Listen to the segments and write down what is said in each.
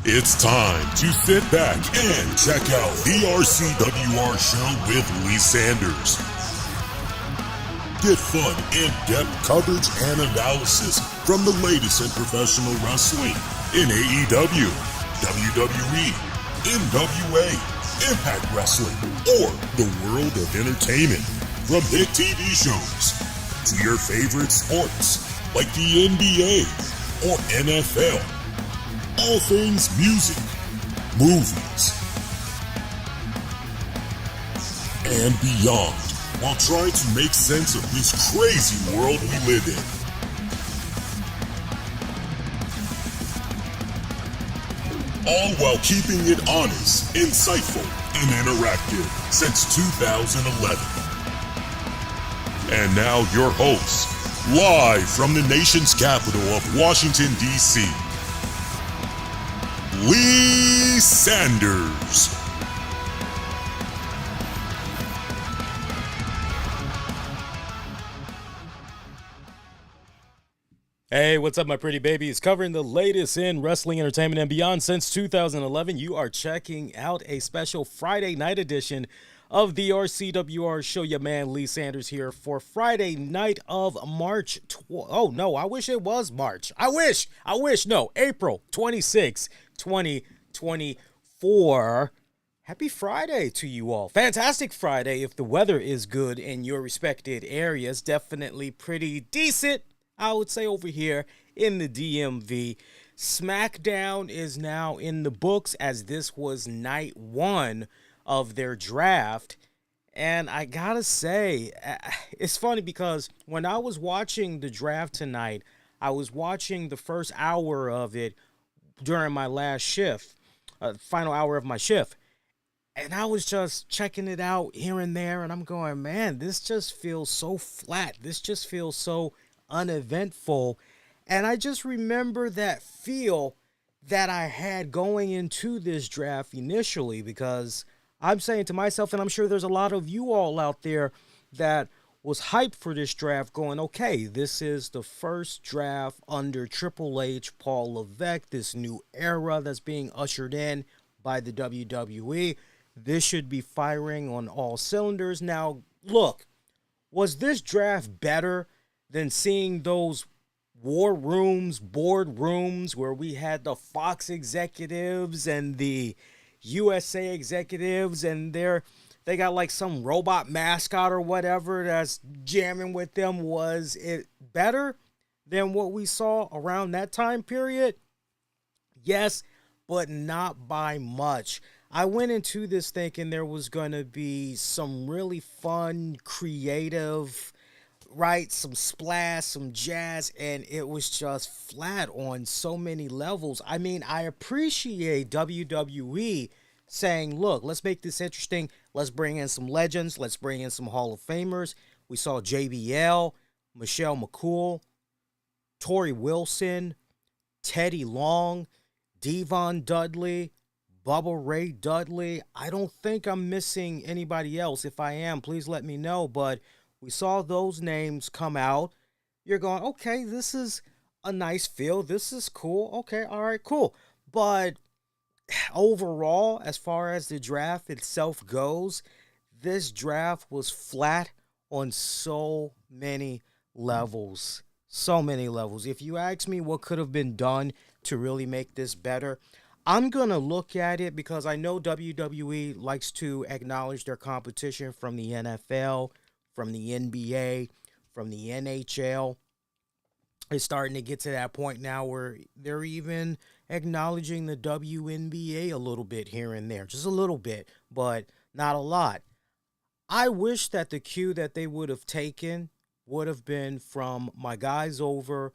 It's time to sit back and check out the RCWR show with Lee Sanders. Get fun, in-depth coverage and analysis from the latest in professional wrestling in AEW, WWE, NWA, Impact Wrestling, or the world of entertainment. From hit TV shows to your favorite sports like the NBA or NFL. All things music, movies, and beyond, while trying to make sense of this crazy world we live in. All while keeping it honest, insightful, and interactive since 2011. And now your host, live from the nation's capital of Washington, D.C., Lee Sanders. Hey, what's up, my pretty babies? Covering the latest in wrestling, entertainment, and beyond since 2011. You are checking out a special Friday night edition of the RCWR show. Your man, Lee Sanders, here for Friday night of March. Oh, no, I wish it was March. April 26, 2024. Happy Friday to you all. Fantastic Friday if the weather is good in your respected areas. Definitely pretty decent, I would say, over here in the DMV. Smackdown is now in the books, as this was night one of their draft. And I gotta say, it's funny because when I was watching the draft tonight, I was watching the first hour of it during my last shift, final hour of my shift. And I was just checking it out here and there, and I'm going, man, this just feels so flat. This just feels so uneventful. And I just remember that feel that I had going into this draft initially, because I'm saying to myself, and I'm sure there's a lot of you all out there that was hyped for this draft, going, okay, this is the first draft under Triple H, Paul Levesque, this new era that's being ushered in by the WWE. This should be firing on all cylinders. Now, look, was this draft better than seeing those war rooms, board rooms, where we had the Fox executives and the USA executives, and they got like some robot mascot or whatever that's jamming with them? Was it better than what we saw around that time period? Yes, but not by much. I went into this thinking there was going to be some really fun, creative, right, some splash, some jazz, and it was just flat on so many levels. I mean, I appreciate WWE saying, look, let's make this interesting. Let's bring in some legends. Let's bring in some Hall of Famers. We saw JBL, Michelle McCool, Tori Wilson, Teddy Long, Devon Dudley, Bubba Ray Dudley. I don't think I'm missing anybody else. If I am, please let me know. But we saw those names come out. You're going, okay, this is a nice feel. This is cool. Okay, all right, cool. But overall, as far as the draft itself goes, this draft was flat on so many levels. So many levels. If you ask me what could have been done to really make this better, I'm going to look at it because I know WWE likes to acknowledge their competition from the NFL, from the NBA, from the NHL. It's starting to get to that point now where they're even acknowledging the WNBA a little bit here and there. Just a little bit, but not a lot. I wish that the cue that they would have taken would have been from my guys over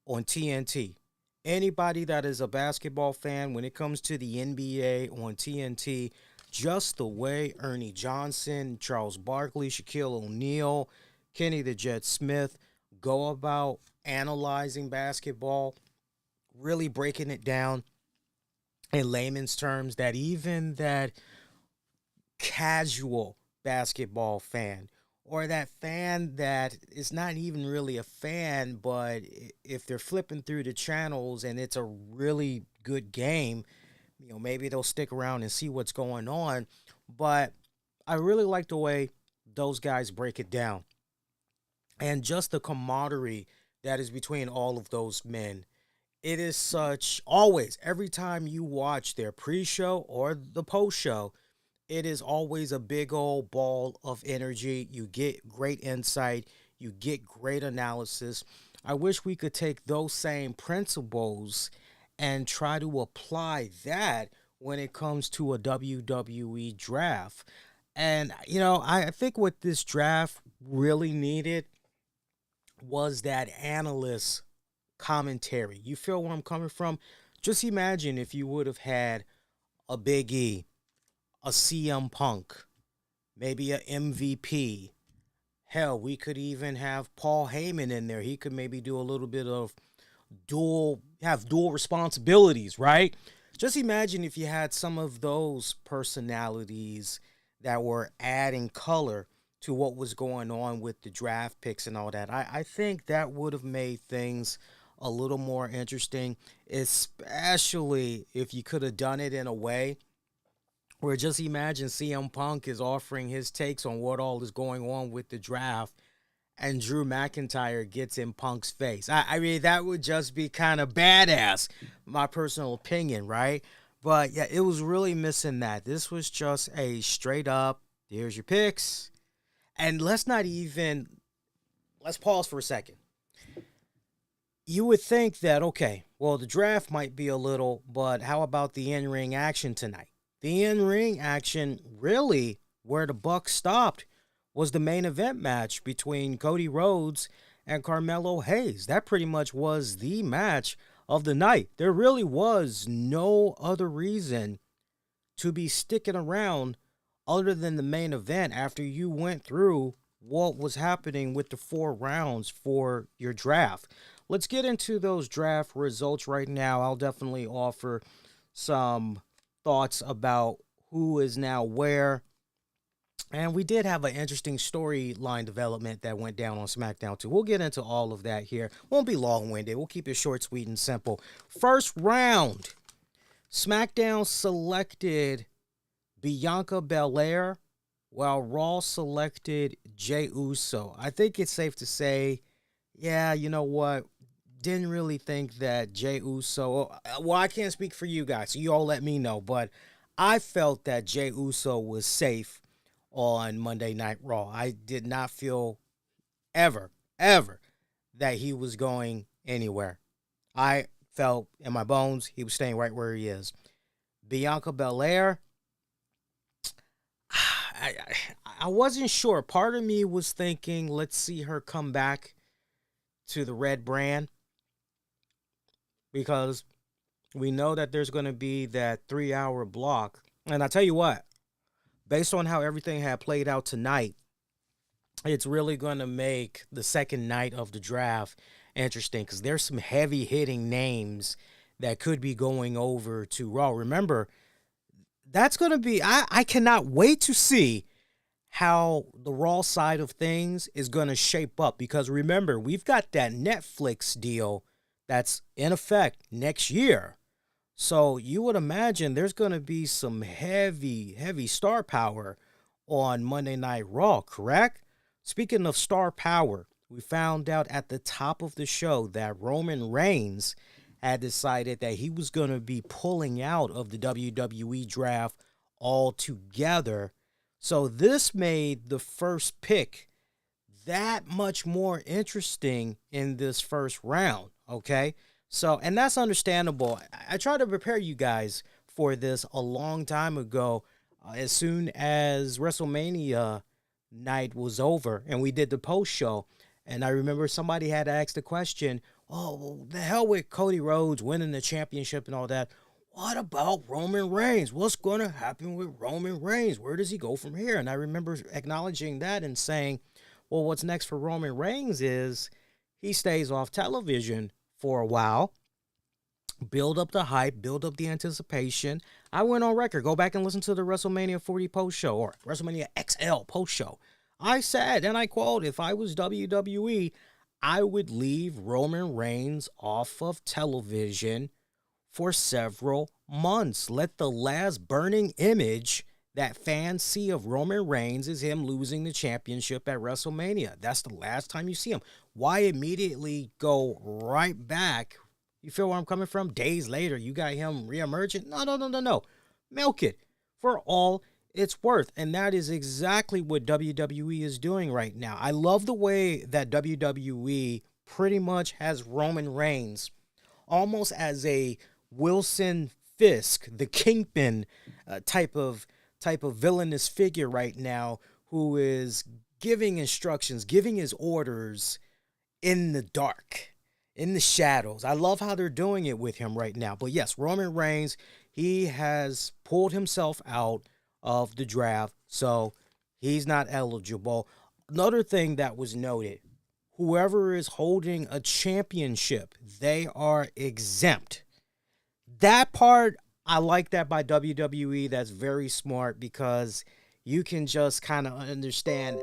on TNT. Anybody that is a basketball fan, when it comes to the NBA on TNT, just the way Ernie Johnson, Charles Barkley, Shaquille O'Neal, Kenny the Jet Smith go about analyzing basketball, really breaking it down in layman's terms, that even that casual basketball fan, or that fan that is not even really a fan, but if they're flipping through the channels and it's a really good game, maybe they'll stick around and see what's going on. But I really like the way those guys break it down and just the camaraderie that is between all of those men. It is such always, every time you watch their pre show or the post show, it is always a big old ball of energy. You get great insight, you get great analysis. I wish we could take those same principles and try to apply that when it comes to a WWE draft. And, I think what this draft really needed was that analyst commentary. You feel where I'm coming from? Just imagine if you would have had a Big E, a CM Punk, maybe a MVP. Hell, we could even have Paul Heyman in there. He could maybe do a little bit of dual responsibilities, right? Just imagine if you had some of those personalities that were adding color to what was going on with the draft picks and all that. I think that would have made things a little more interesting, especially if you could have done it in a way where just imagine CM Punk is offering his takes on what all is going on with the draft and Drew McIntyre gets in Punk's face. I mean, that would just be kind of badass, my personal opinion, right? But yeah, it was really missing that. This was just a straight up, here's your picks. And let's pause for a second. You would think that, okay, well, the draft might be a little, but how about the in-ring action tonight? The in-ring action, really, where the buck stopped, was the main event match between Cody Rhodes and Carmelo Hayes. That pretty much was the match of the night. There really was no other reason to be sticking around other than the main event after you went through what was happening with the 4 rounds for your draft. Let's get into those draft results right now. I'll definitely offer some thoughts about who is now where. And we did have an interesting storyline development that went down on SmackDown too. We'll get into all of that here. Won't be long-winded. We'll keep it short, sweet, and simple. First round, SmackDown selected Bianca Belair, while Raw selected Jey Uso. I think it's safe to say, yeah, you know what? Didn't really think that Jey Uso... Well, I can't speak for you guys, so you all let me know. But I felt that Jey Uso was safe on Monday Night Raw. I did not feel ever that he was going anywhere. I felt in my bones he was staying right where he is. Bianca Belair, I wasn't sure. Part of me was thinking, let's see her come back to the red brand, because we know that there's going to be that 3-hour block. And I tell you what, based on how everything had played out tonight, it's really going to make the second night of the draft interesting, because there's some heavy-hitting names that could be going over to Raw. Remember, that's going to be... I cannot wait to see how the Raw side of things is going to shape up, because remember, we've got that Netflix deal that's in effect next year. So you would imagine there's going to be some heavy star power on Monday Night Raw, correct? Speaking of star power, we found out at the top of the show that Roman Reigns had decided that he was going to be pulling out of the WWE Draft altogether. So this made the first pick that much more interesting in this first round, okay? So, and that's understandable. I tried to prepare you guys for this a long time ago, as soon as WrestleMania night was over and we did the post show. And I remember somebody had asked the question, oh, well, the hell with Cody Rhodes winning the championship and all that. What about Roman Reigns? What's going to happen with Roman Reigns? Where does he go from here? And I remember acknowledging that and saying, well, what's next for Roman Reigns is he stays off television for a while, build up the hype, build up the anticipation. I went on record. Go back and listen to the WrestleMania 40 post show or WrestleMania XL post show. I said, and I quote, if I was WWE, I would leave Roman Reigns off of television for several months. Let the last burning image that fans see of Roman Reigns is him losing the championship at WrestleMania. That's the last time you see him. Why immediately go right back? You feel where I'm coming from? Days later, you got him reemerging? No. Milk it for all it's worth. And that is exactly what WWE is doing right now. I love the way that WWE pretty much has Roman Reigns almost as a Wilson Fisk, the Kingpin type of villainous figure right now, who is giving instructions, giving his orders in the dark, in the shadows. I love how they're doing it with him right now. But yes, Roman Reigns, he has pulled himself out of the draft, so he's not eligible. Another thing that was noted, whoever is holding a championship, they are exempt. That part, I like that by WWE. That's very smart because you can just kind of understand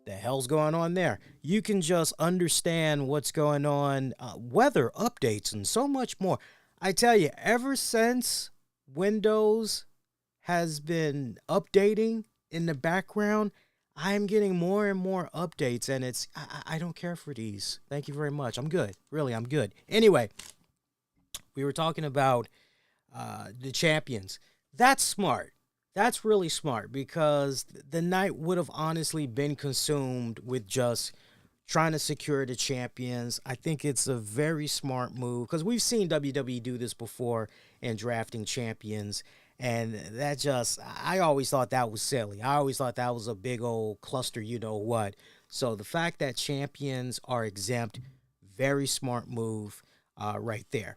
the hell's going on there. You can just understand what's going on, weather updates, and so much more. I tell you, ever since Windows has been updating in the background, I'm getting more and more updates, and I don't care for these. Thank you very much. I'm good. Really, I'm good. Anyway, we were talking about the champions. That's smart. That's really smart because the night would have honestly been consumed with just trying to secure the champions. I think it's a very smart move because we've seen WWE do this before in drafting champions. And that just, I always thought that was silly. I always thought that was a big old cluster, you know what. So the fact that champions are exempt, very smart move right there.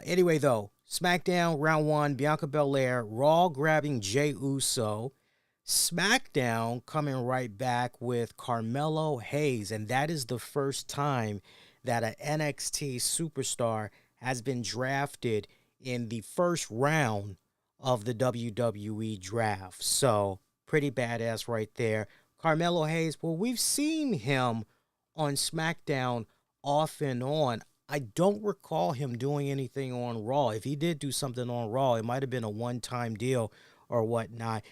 Anyway, though, SmackDown round 1, Bianca Belair, Raw grabbing Jey Uso, SmackDown coming right back with Carmelo Hayes, and that is the first time that an NXT superstar has been drafted in the first round of the WWE Draft. So, pretty badass right there. Carmelo Hayes, well, we've seen him on SmackDown off and on. I don't recall him doing anything on Raw. If he did do something on Raw, it might have been a one-time deal or whatnot.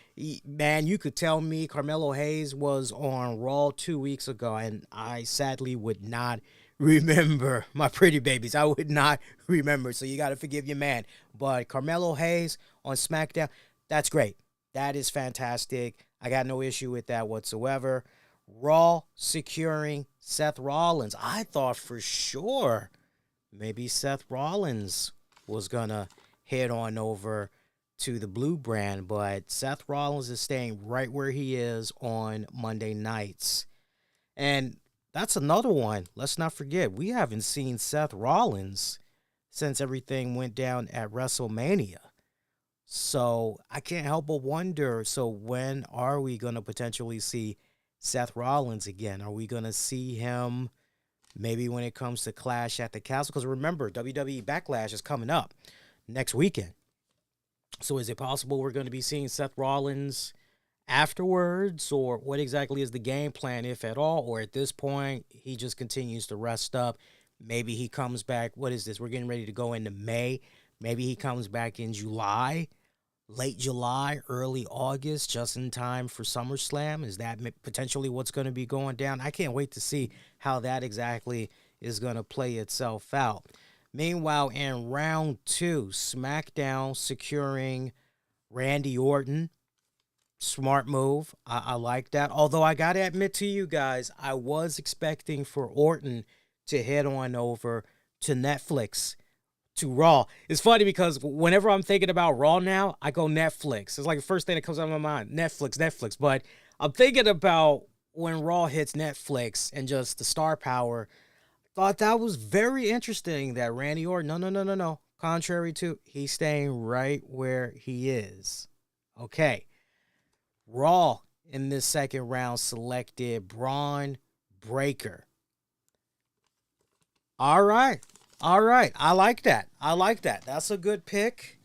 Man, you could tell me Carmelo Hayes was on Raw 2 weeks ago, and I sadly would not remember, my pretty babies. I would not remember, so you got to forgive your man. But Carmelo Hayes on SmackDown, that's great. That is fantastic. I got no issue with that whatsoever. Raw securing Seth Rollins. I thought for sure maybe Seth Rollins was going to head on over to the blue brand, but Seth Rollins is staying right where he is on Monday nights. And that's another one. Let's not forget, we haven't seen Seth Rollins since everything went down at WrestleMania. So I can't help but wonder, so when are we going to potentially see Seth Rollins again? Are we going to see him maybe when it comes to Clash at the Castle? Because remember, WWE Backlash is coming up next weekend. So is it possible we're going to be seeing Seth Rollins afterwards? Or what exactly is the game plan, if at all? Or at this point, he just continues to rest up? Maybe he comes back. What is this? We're getting ready to go into May. Maybe he comes back in July, late July, early August, just in time for SummerSlam. Is that potentially what's going to be going down? I can't wait to see how that exactly is going to play itself out. Meanwhile, in round 2, SmackDown securing Randy Orton. Smart move. I like that. Although I got to admit to you guys, I was expecting for Orton to head on over to Netflix, to Raw. It's funny because whenever I'm thinking about Raw now, I go Netflix. It's like the first thing that comes out of my mind. Netflix. But I'm thinking about when Raw hits Netflix and just the star power. Thought that was very interesting that Randy Orton, no. Contrary to, he's staying right where he is. Okay. Raw in this second round selected Braun Breaker. All right. I like that. That's a good pick.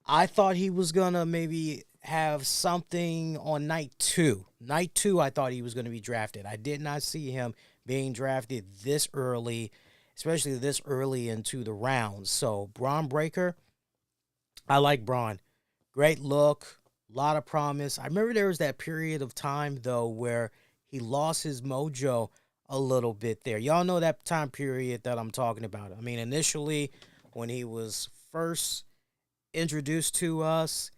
I thought he was going to maybe have something on night 2. Night 2, I thought he was going to be drafted. I did not see him being drafted this early, especially this early into the rounds. So, Braun Breaker, I like Braun. Great look, a lot of promise. I remember there was that period of time, though, where he lost his mojo a little bit there. Y'all know that time period that I'm talking about. I mean, initially, when he was first introduced to us,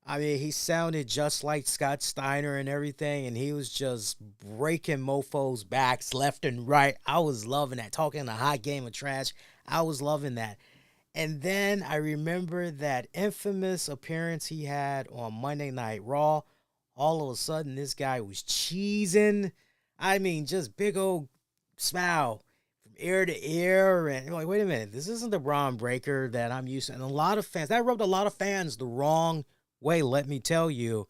I mean, he sounded just like Scott Steiner and everything, and he was just breaking mofos' backs left and right. I was loving that. Talking a hot game of trash. I was loving that. And then I remember that infamous appearance he had on Monday Night Raw. All of a sudden, this guy was cheesing. I mean, just big old smile from ear to ear. And you're like, wait a minute, this isn't the Braun Breaker that I'm used to. And a lot of fans, that rubbed a lot of fans the wrong way, let me tell you.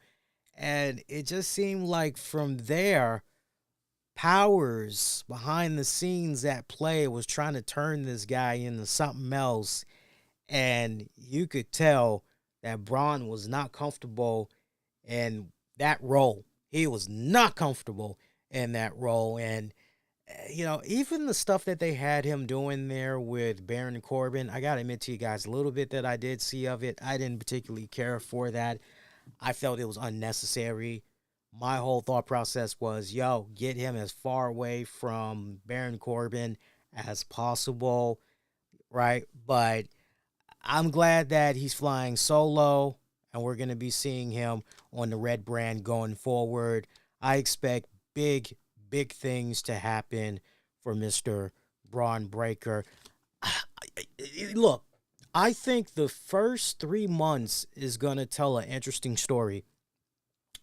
And it just seemed like from there, powers behind the scenes at play was trying to turn this guy into something else. And you could tell that Braun was not comfortable in that role. He was not comfortable in that role. And, even the stuff that they had him doing there with Baron Corbin, I got to admit to you guys, a little bit that I did see of it, I didn't particularly care for that. I felt it was unnecessary. My whole thought process was, get him as far away from Baron Corbin as possible, right? But I'm glad that he's flying solo, and we're going to be seeing him on the red brand going forward. I expect big things to happen for Mr. Braun Breaker. Look, I think the first 3 months is going to tell an interesting story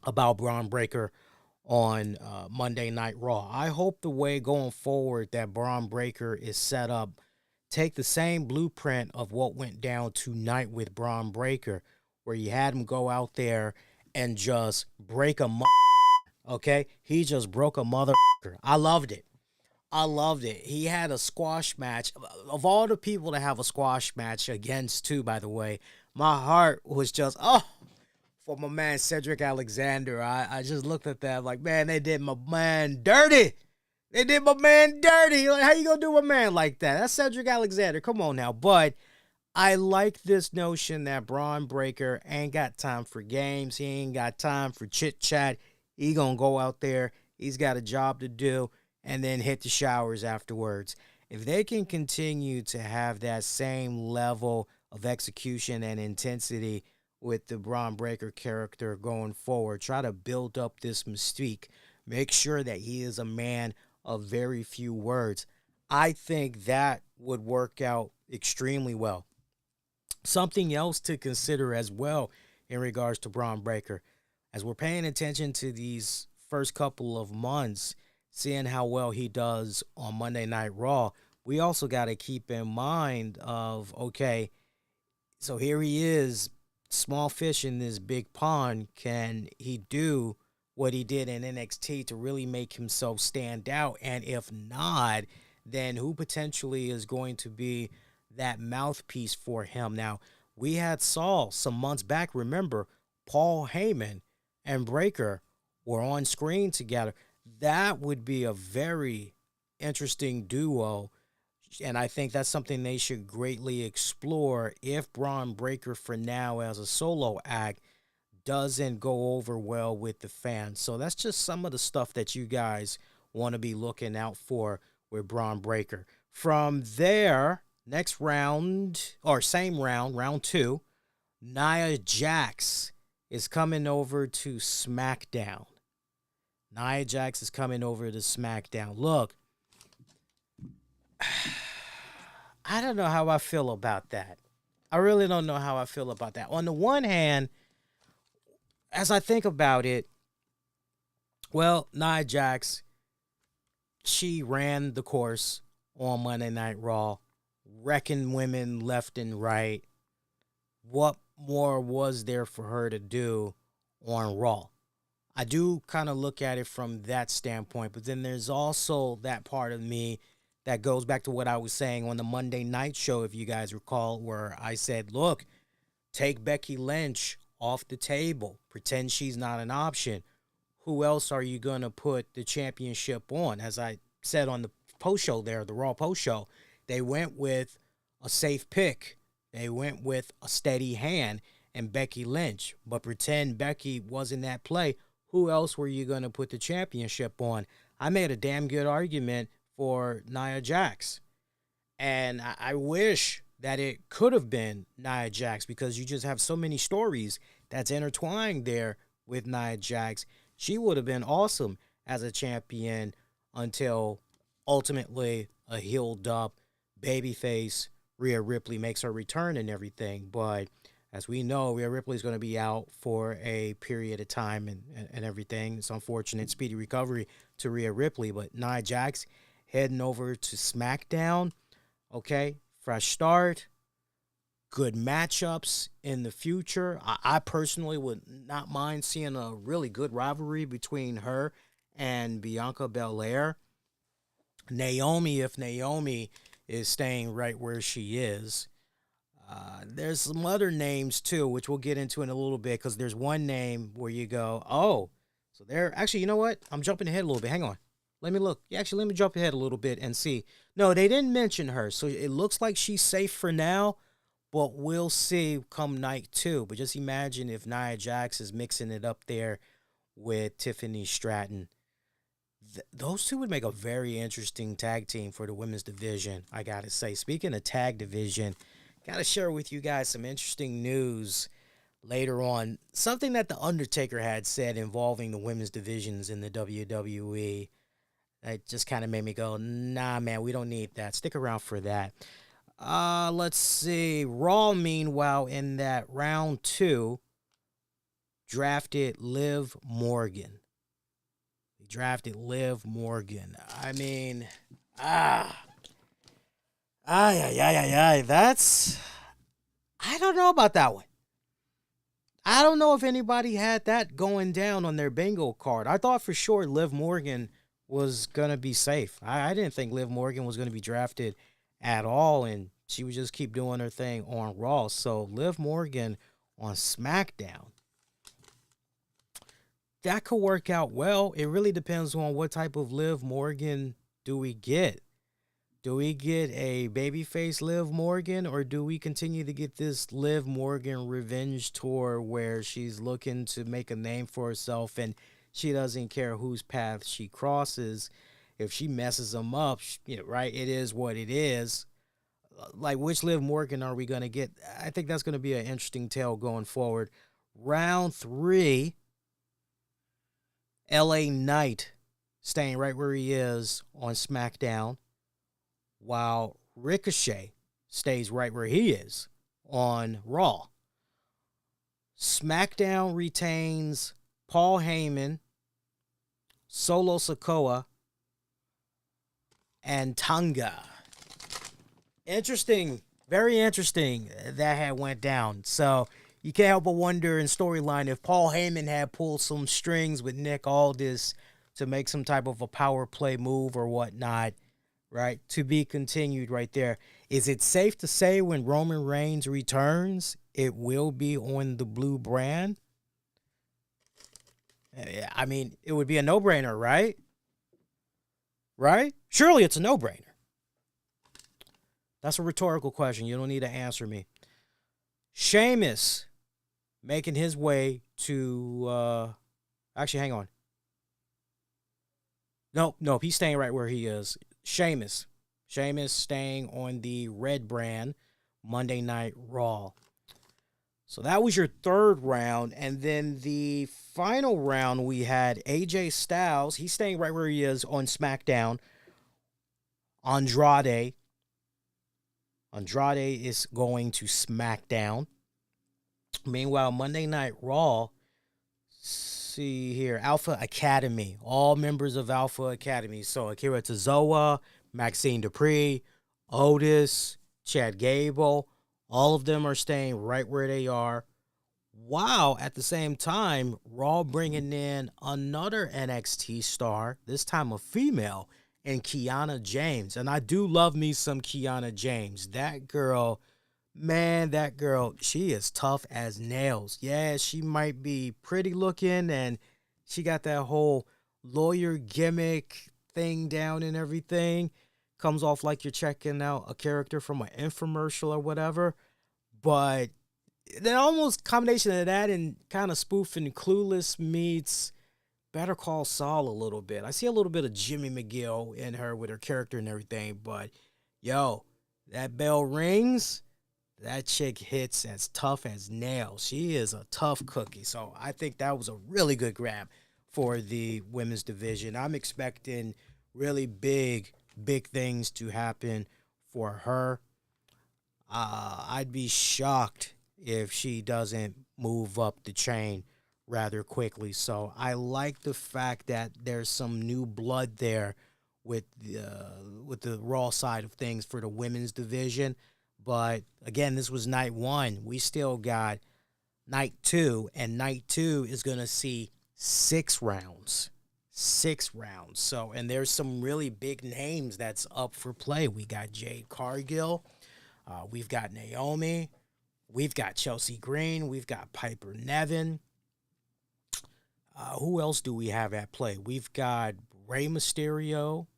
about Braun Breaker on Monday Night Raw. I hope the way going forward that Braun Breaker is set up, take the same blueprint of what went down tonight with Braun Breaker, where you had him go out there and just break a okay? He just broke a motherfucker. I loved it. He had a squash match. Of all the people to have a squash match against, too, by the way, my heart was just, for my man Cedric Alexander. I just looked at that like, man, they did my man dirty. Like, how you gonna do a man like that? That's Cedric Alexander. Come on now. But I like this notion that Braun Breaker ain't got time for games. He ain't got time for chit-chat. He gonna go out there. He's got a job to do and then hit the showers afterwards. If they can continue to have that same level of execution and intensity with the Braun Breaker character going forward, try to build up this mystique. Make sure that he is a man of very few words. I think that would work out extremely well. Something else to consider as well in regards to Braun Breaker, as we're paying attention to these first couple of months, seeing how well he does on Monday Night Raw, we also got to keep in mind of, okay, so here he is, small fish in this big pond. Can he do what he did in NXT to really make himself stand out? And if not, then who potentially is going to be that mouthpiece for him? Now, we had saw some months back, remember, Paul Heyman and Breaker were on screen together. That would be a very interesting duo, and I think that's something they should greatly explore if Braun Breaker for now as a solo act doesn't go over well with the fans. So that's just some of the stuff that you guys want to be looking out for with Braun Breaker. From there, next round, or same round, round 2, Nia Jax is coming over to SmackDown. Nia Jax is coming over to SmackDown. Look, I don't know how I feel about that. I really don't know how I feel about that. On the one hand, as I think about it, well, Nia Jax, she ran the course on Monday Night Raw, wrecking women left and right. What more was there for her to do on Raw? I do kind of look at it from that standpoint, but then there's also that part of me that goes back to what I was saying on the Monday night show, if you guys recall, where I said, look, take Becky Lynch off the table. Pretend she's not an option. Who else are you going to put the championship on? As I said on the post show there, the Raw post show, they went with a safe pick. They went with a steady hand. and Becky Lynch. But pretend Becky wasn't at play. Who else were you going to put the championship on? I made a damn good argument for Nia Jax. And I wish that it could have been Nia Jax, because you just have so many stories that's intertwined there with Nia Jax. She would have been awesome as a champion until ultimately a healed up babyface Rhea Ripley makes her return and everything. But as we know, Rhea Ripley is going to be out for a period of time and everything. It's unfortunate. Speedy recovery to Rhea Ripley. But Nia Jax heading over to SmackDown. Okay, fresh start, good matchups in the future. I personally would not mind seeing a really good rivalry between her and Bianca Belair. Naomi, if Naomi is staying right where she is. There's some other names too, which we'll get into in a little bit, because there's one name where you go, oh, so they're actually, you know what? I'm jumping ahead a little bit. Hang on. Let me look. Actually, let me jump ahead a little bit and see. No, they didn't mention her. So it looks like she's safe for now, but we'll see come night 2. But just imagine if Nia Jax is mixing it up there with Tiffany Stratton. Those two would make a very interesting tag team for the women's division, I got to say. Speaking of tag division, got to share with you guys some interesting news later on. Something that The Undertaker had said involving the women's divisions in the WWE. It just kind of made me go, nah, man, we don't need that. Stick around for that. Let's see. Raw, meanwhile, in that round 2, drafted Liv Morgan. They drafted Liv Morgan. I mean, that's, I don't know about that one. I don't know if anybody had that going down on their bingo card. I thought for sure Liv Morgan was going to be safe. I didn't think Liv Morgan was going to be drafted at all, and she would just keep doing her thing on Raw. So Liv Morgan on SmackDown. That could work out well. It really depends on what type of Liv Morgan do we get. Do we get a babyface Liv Morgan, or do we continue to get this Liv Morgan revenge tour where she's looking to make a name for herself and she doesn't care whose path she crosses? If she messes them up, right, it is what it is. Like, which Liv Morgan are we going to get? I think that's going to be an interesting tale going forward. Round 3, LA Knight staying right where he is on SmackDown, while Ricochet stays right where he is on Raw. SmackDown retains Paul Heyman, Solo Sikoa, and Tonga. Interesting, very interesting that had went down. So you can't help but wonder in storyline if Paul Heyman had pulled some strings with Nick Aldis to make some type of a power play move or whatnot, right? To be continued right there. Is it safe to say when Roman Reigns returns, it will be on the blue brand? I mean, it would be a no-brainer, right? Right? Surely it's a no-brainer. That's a rhetorical question. You don't need to answer me. Sheamus making his way to... actually, hang on. Nope. He's staying right where he is. Sheamus staying on the red brand, Monday Night Raw. So that was your third round. And then the final round, we had AJ Styles. He's staying right where he is on SmackDown. Andrade is going to SmackDown. Meanwhile, Monday Night Raw, see here, Alpha Academy. All members of Alpha Academy. So Akira Tozawa, Maxine Dupree, Otis, Chad Gable, all of them are staying right where they are. While at the same time, Raw bringing in another NXT star, this time a female, and Kiana James. And I do love me some Kiana James. That girl, she is tough as nails. Yeah, she might be pretty looking, and she got that whole lawyer gimmick thing down and everything. Comes off like you're checking out a character from an infomercial or whatever. But then almost combination of that and kind of spoofing Clueless meets Better Call Saul a little bit. I see a little bit of Jimmy McGill in her with her character and everything, but yo, that bell rings, that chick hits as tough as nails. She is a tough cookie. So I think that was a really good grab for the women's division. I'm expecting really big things to happen for her. I'd be shocked if she doesn't move up the chain rather quickly. So I like the fact that there's some new blood there with the Raw side of things for the women's division. But again, this was night one. We still got night two, and night two is going to see 6 rounds. 6 rounds. So, and there's some really big names that's up for play. We got Jade Cargill. We've got Naomi. We've got Chelsea Green. We've got Piper Niven. Who else do we have at play? We've got Rey Mysterio.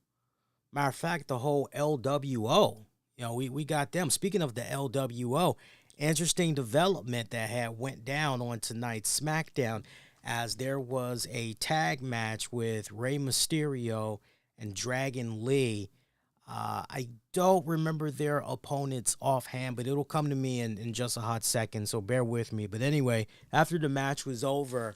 Matter of fact, the whole LWO. You know, we got them. Speaking of the LWO, interesting development that had went down on tonight's SmackDown, as there was a tag match with Rey Mysterio and Dragon Lee. I don't remember their opponents offhand, but it'll come to me in just a hot second, so bear with me. But anyway, after the match was over,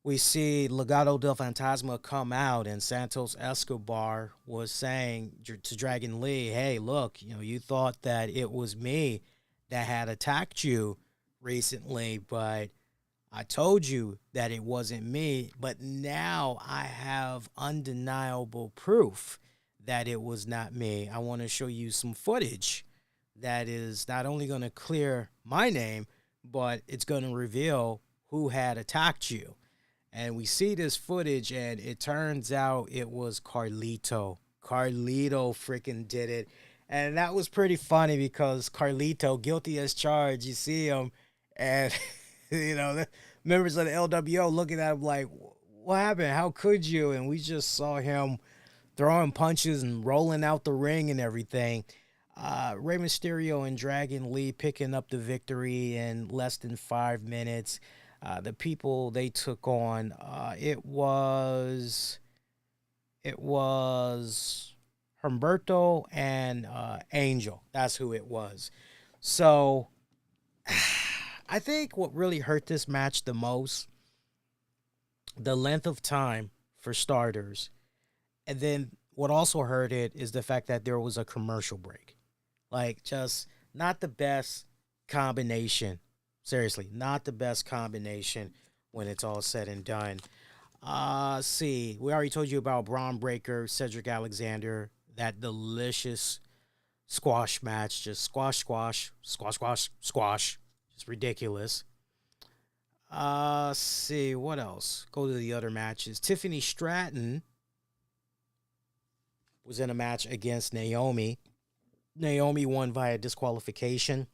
we see Legado del Fantasma come out, and Santos Escobar was saying to Dragon Lee, hey, look, you know, you thought that it was me that had attacked you recently, but I told you that it wasn't me, but now I have undeniable proof that it was not me. I want to show you some footage that is not only going to clear my name, but it's going to reveal who had attacked you. And we see this footage, and it turns out it was Carlito. Carlito freaking did it. And that was pretty funny because Carlito, guilty as charged, you see him, and, you know, the members of the LWO looking at him like, what happened? How could you? And we just saw him throwing punches and rolling out the ring and everything. Rey Mysterio and Dragon Lee picking up the victory in less than 5 minutes. The people they took on, it was Humberto and Angel. That's who it was. So I think what really hurt this match the most, the length of time for starters. And then what also hurt it is the fact that there was a commercial break. Like, just not the best combination. Seriously, not the best combination when it's all said and done. See, we already told you about Braun Breaker, Cedric Alexander, that delicious squash match. Just squash. Just ridiculous. See, what else? Go to the other matches. Tiffany Stratton was in a match against Naomi. Naomi won via disqualification.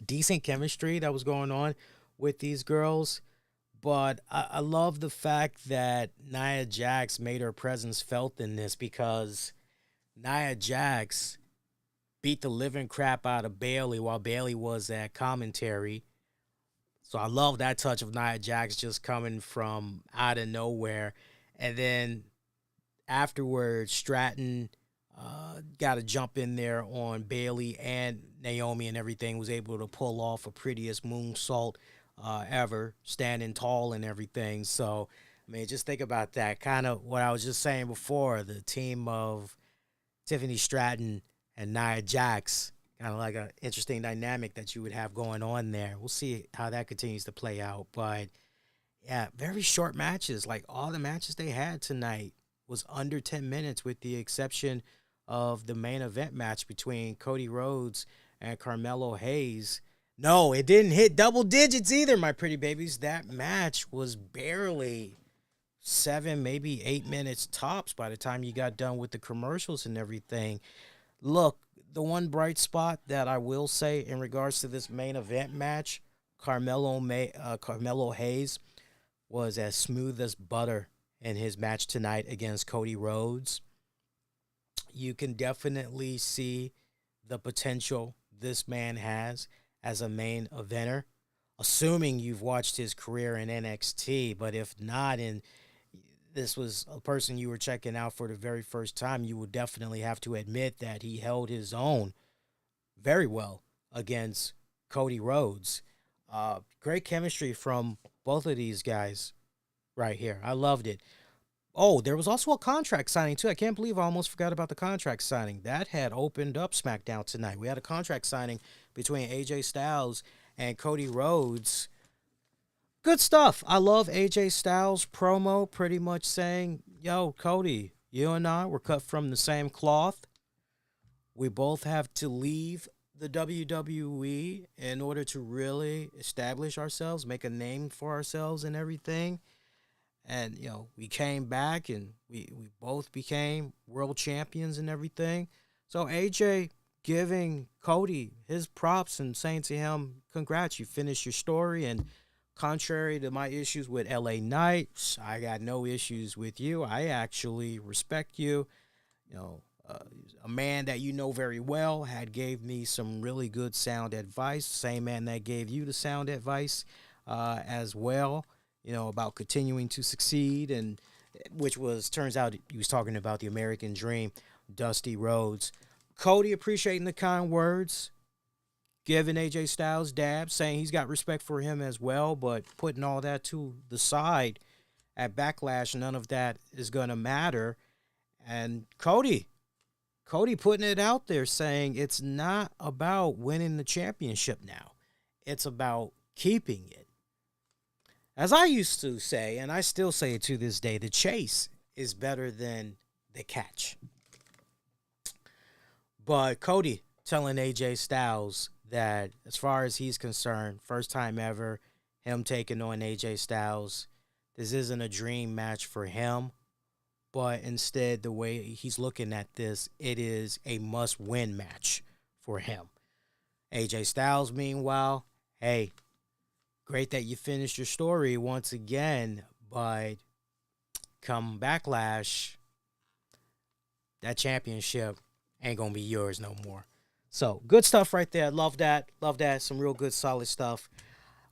Decent chemistry that was going on with these girls. But I love the fact that Nia Jax made her presence felt in this, because Nia Jax beat the living crap out of Bayley while Bayley was at commentary. So I love that touch of Nia Jax just coming from out of nowhere. And then afterwards, Stratton got to jump in there on Bayley and Naomi and everything, was able to pull off a prettiest moonsault ever, standing tall and everything. So, I mean, just think about that. Kind of what I was just saying before, the team of Tiffany Stratton and Nia Jax, kind of like an interesting dynamic that you would have going on there. We'll see how that continues to play out. But, yeah, very short matches. Like, all the matches they had tonight was under 10 minutes, with the exception of the main event match between Cody Rhodes and Carmelo Hayes. No, it didn't hit double digits either, my pretty babies. That match was barely 7, maybe 8 minutes tops by the time you got done with the commercials and everything. Look, the one bright spot that I will say in regards to this main event match, Carmelo Hayes was as smooth as butter in his match tonight against Cody Rhodes. You can definitely see the potential this man has as a main eventer, assuming you've watched his career in NXT. But if not, and this was a person you were checking out for the very first time, you would definitely have to admit that he held his own very well against Cody Rhodes. Great chemistry from both of these guys right here. I loved it. Oh, there was also a contract signing too. I can't believe I almost forgot about the contract signing. That had opened up SmackDown tonight. We had a contract signing between AJ Styles and Cody Rhodes. Good stuff. I love AJ Styles' promo pretty much saying, yo, Cody, you and I were cut from the same cloth. We both have to leave the WWE in order to really establish ourselves, make a name for ourselves and everything. And, we came back and we both became world champions and everything. So AJ giving Cody his props and saying to him, congrats, you finished your story. And contrary to my issues with LA Knight, I got no issues with you. I actually respect you. A man that you know very well had gave me some really good sound advice. Same man that gave you the sound advice as well, about continuing to succeed, and which turns out he was talking about the American Dream, Dusty Rhodes. Cody appreciating the kind words, giving AJ Styles dabs, saying he's got respect for him as well, but putting all that to the side at Backlash, none of that is going to matter. And Cody putting it out there saying it's not about winning the championship now. It's about keeping it. As I used to say, and I still say it to this day, the chase is better than the catch. But Cody telling AJ Styles that as far as he's concerned, first time ever, him taking on AJ Styles, this isn't a dream match for him. But instead, the way he's looking at this, it is a must-win match for him. AJ Styles, meanwhile, hey, great that you finished your story once again, but come Backlash, that championship ain't going to be yours no more. So, good stuff right there. Love that. Love that. Some real good, solid stuff.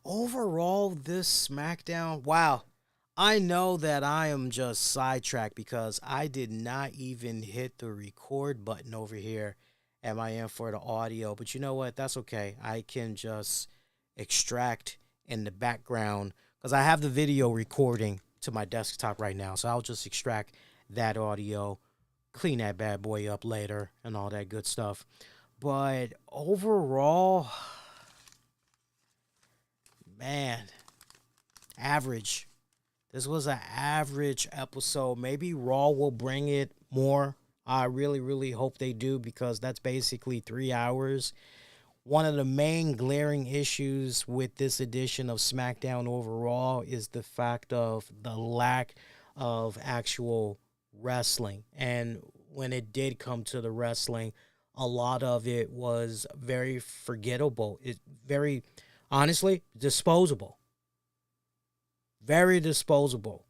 Overall, this SmackDown, wow. I know that I am just sidetracked because I did not even hit the record button over here at my end for the audio. But you know what? That's okay. I can just extract in the background because I have the video recording to my desktop right now. So I'll just extract that audio, clean that bad boy up later and all that good stuff. But overall, man, average. This was an average episode. Maybe Raw will bring it more. I really, really hope they do because that's basically 3 hours. One of the main glaring issues with this edition of SmackDown overall is the fact of the lack of actual wrestling. And when it did come to the wrestling, a lot of it was very forgettable. It's very, honestly, disposable. Very disposable.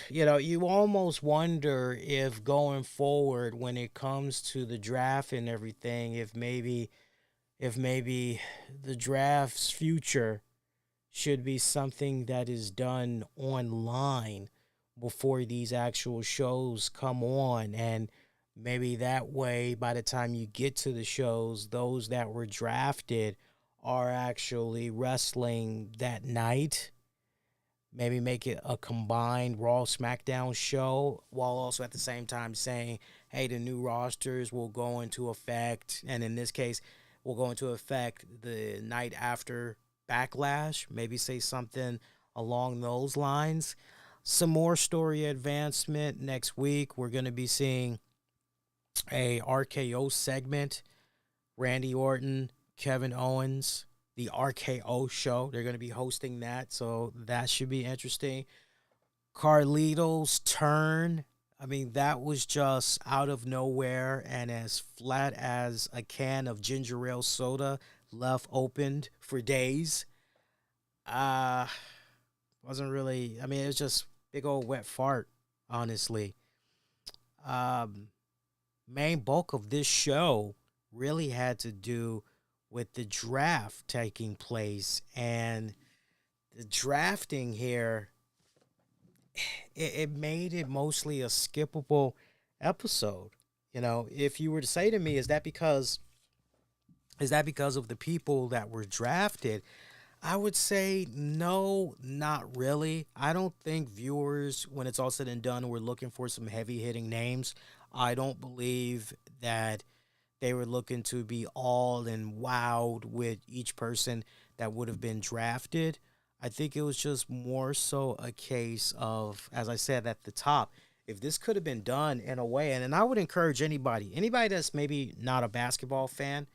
You almost wonder if going forward when it comes to the draft and everything, if maybe the draft's future should be something that is done online before these actual shows come on. And maybe that way, by the time you get to the shows, those that were drafted are actually wrestling that night. Maybe make it a combined Raw SmackDown show while also at the same time saying, hey, the new rosters will go into effect. And in this case, will go into effect the night after Backlash. Maybe say something along those lines. Some more story advancement next week. We're going to be seeing a RKO segment. Randy Orton, Kevin Owens, the RKO show. They're going to be hosting that, so that should be interesting. Carlito's turn. I mean, that was just out of nowhere and as flat as a can of ginger ale soda left opened for days. Wasn't really, I mean, it was just big old wet fart, honestly. Main bulk of this show really had to do with the draft taking place. And the drafting here, it made it mostly a skippable episode. You know, if you were to say to me, is that because of the people that were drafted? I would say no, not really. I don't think viewers, when it's all said and done, were looking for some heavy hitting names. I don't believe that they were looking to be all and wowed with each person that would have been drafted. I think it was just more so a case of, as I said at the top, if this could have been done in a way, and I would encourage anybody that's maybe not a basketball fan,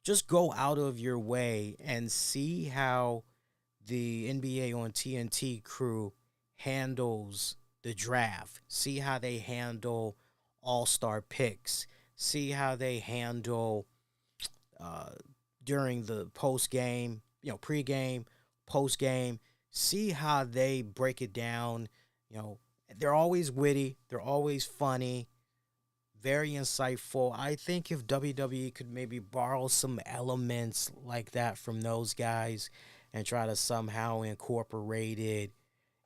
just go out of your way and see how the NBA on TNT crew handles the draft. See how they handle all-star picks. See how they handle uh, during the post-game, pre-game, post-game. See how they break it down. They're always witty. They're always funny. Very insightful. I think if WWE could maybe borrow some elements like that from those guys and try to somehow incorporate it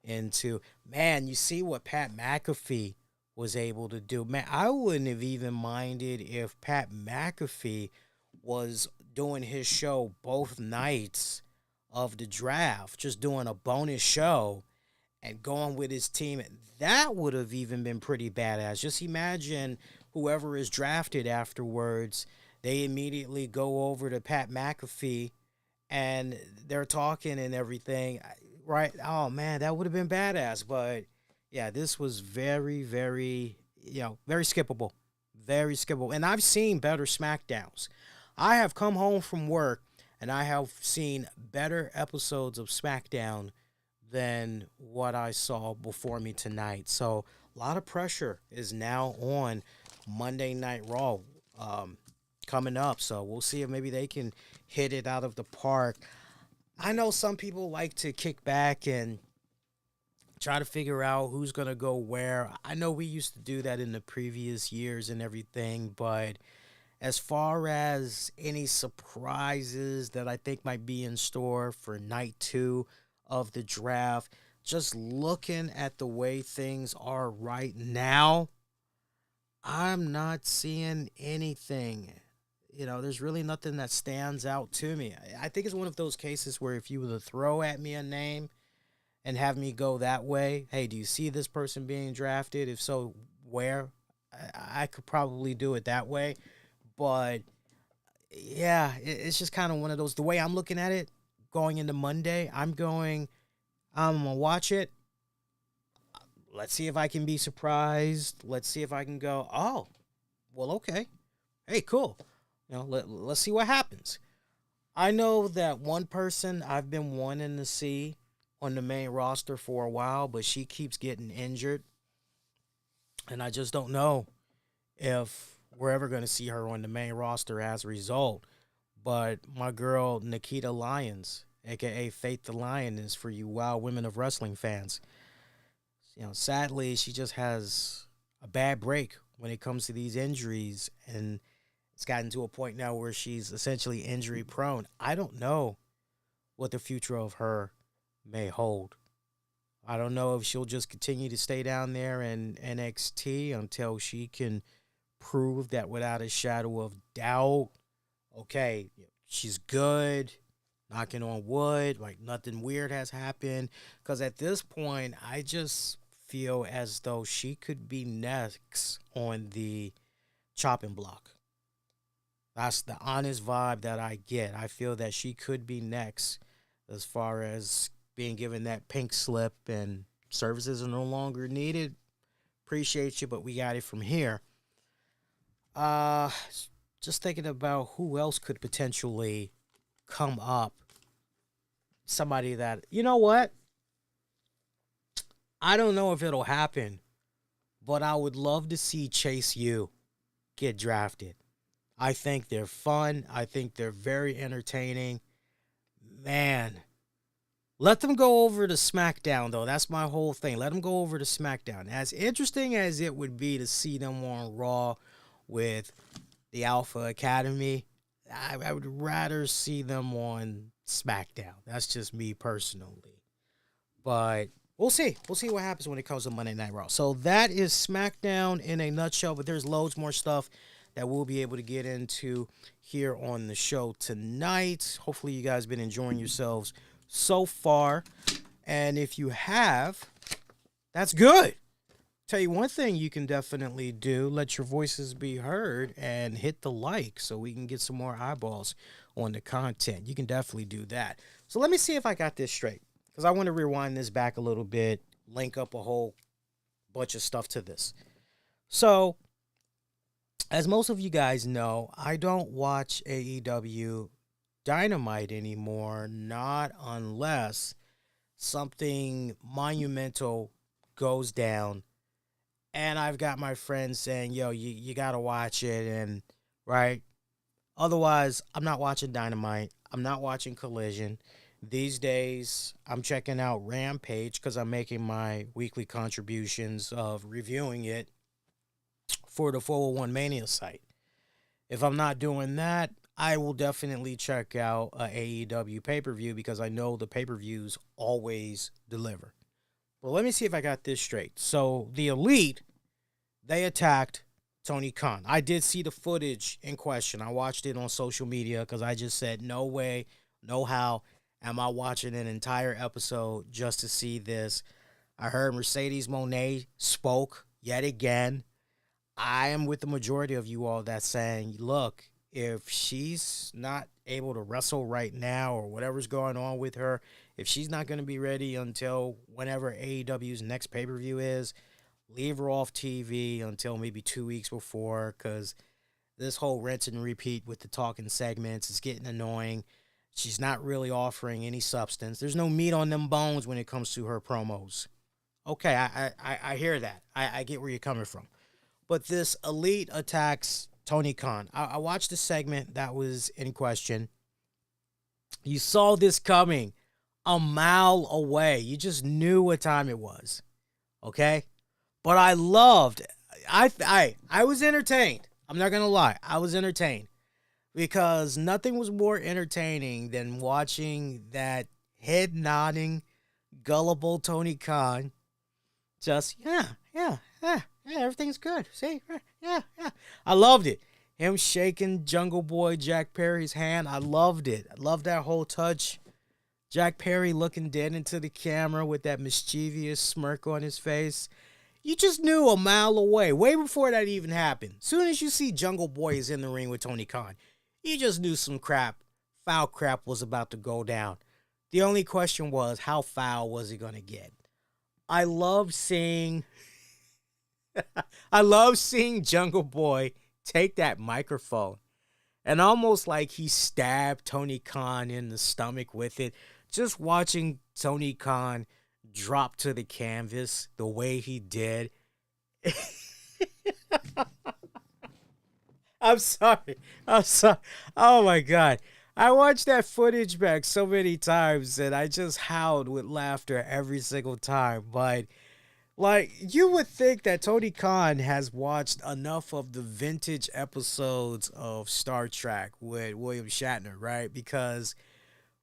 into, man, you see what Pat McAfee was able to do. Man, I wouldn't have even minded if Pat McAfee was doing his show both nights of the draft, just doing a bonus show and going with his team. That would have even been pretty badass. Just imagine whoever is drafted afterwards, they immediately go over to Pat McAfee and they're talking and everything, right? Oh man, that would have been badass. But yeah, this was very, very, very skippable. Very skippable. And I've seen better Smackdowns. I have come home from work and I have seen better episodes of Smackdown than what I saw before me tonight. So a lot of pressure is now on Monday Night Raw coming up. So we'll see if maybe they can hit it out of the park. I know some people like to kick back and try to figure out who's going to go where. I know we used to do that in the previous years and everything, but as far as any surprises that I think might be in store for night 2 of the draft, just looking at the way things are right now, I'm not seeing anything. There's really nothing that stands out to me. I think it's one of those cases where if you were to throw at me a name and have me go that way, hey, do you see this person being drafted? If so, where? I could probably do it that way. But, yeah, it's just kind of one of those. The way I'm looking at it, going into Monday, I'm going to watch it. Let's see if I can be surprised. Let's see if I can go, oh, well, okay. Hey, cool. Let's see what happens. I know that one person I've been wanting to see on the main roster for a while, but she keeps getting injured. And I just don't know if we're ever going to see her on the main roster as a result. But my girl, Nikita Lyons, a.k.a. Faith the Lioness for you wild women of wrestling fans. Sadly, she just has a bad break when it comes to these injuries, and it's gotten to a point now where she's essentially injury prone. I don't know what the future of her may hold. I don't know if she'll just continue to stay down there in NXT until she can prove that without a shadow of doubt, okay, she's good, knocking on wood, like nothing weird has happened. Because at this point, I just feel as though she could be next on the chopping block. That's the honest vibe that I get. I feel that she could be next as far as being given that pink slip and services are no longer needed. Appreciate you, but we got it from here. Just thinking about who else could potentially come up. Somebody that, you know what? I don't know if it'll happen, but I would love to see Chase U get drafted. I think they're fun. I think they're very entertaining. Man, let them go over to SmackDown, though. That's my whole thing. Let them go over to SmackDown. As interesting as it would be to see them on Raw with the Alpha Academy, I would rather see them on SmackDown. That's just me personally. But we'll see. We'll see what happens when it comes to Monday Night Raw. So that is SmackDown in a nutshell, but there's loads more stuff that we'll be able to get into here on the show tonight. Hopefully you guys been enjoying yourselves so far. And if you have, that's good. Tell you one thing you can definitely do, let your voices be heard and hit the like so we can get some more eyeballs on the content. You can definitely do that. So let me see if I got this straight, because I want to rewind this back a little bit, link up a whole bunch of stuff to this. So, as most of you guys know, I don't watch AEW Dynamite anymore, not unless something monumental goes down and I've got my friends saying, yo, you got to watch it. And, right? Otherwise, I'm not watching Dynamite. I'm not watching Collision. These days, I'm checking out Rampage because I'm making my weekly contributions of reviewing it for the 401 Mania site. If I'm not doing that, I will definitely check out a AEW pay-per-view because I know the pay-per-views always deliver. Well, let me see if I got this straight. So, the Elite, they attacked Tony Khan. I did see the footage in question. I watched it on social media because I just said, no way, no how am I watching an entire episode just to see this. I heard Mercedes Moné spoke yet again. I am with the majority of you all that's saying, look, if she's not able to wrestle right now or whatever's going on with her, if she's not going to be ready until whenever AEW's next pay-per-view is, leave her off TV until maybe 2 weeks before, because this whole rinse and repeat with the talking segments is getting annoying. She's not really offering any substance. There's no meat on them bones when it comes to her promos. Okay, I hear that. I get where you're coming from. But this Elite attacks Tony Khan. I watched the segment that was in question. You saw this coming a mile away. You just knew what time it was. Okay? But I loved it. I was entertained. I'm not going to lie. I was entertained. Because nothing was more entertaining than watching that head-nodding, gullible Tony Khan just, yeah, everything's good. See? Yeah. I loved it. Him shaking Jungle Boy Jack Perry's hand. I loved it. I loved that whole touch. Jack Perry looking dead into the camera with that mischievous smirk on his face. You just knew a mile away, way before that even happened. Soon as you see Jungle Boy is in the ring with Tony Khan, you just knew some foul crap was about to go down. The only question was, how foul was he going to get? I love seeing Jungle Boy take that microphone and almost like he stabbed Tony Khan in the stomach with it. Just watching Tony Khan drop to the canvas the way he did. I'm sorry. Oh my God. I watched that footage back so many times and I just howled with laughter every single time. But like, you would think that Tony Khan has watched enough of the vintage episodes of Star Trek with William Shatner, right? Because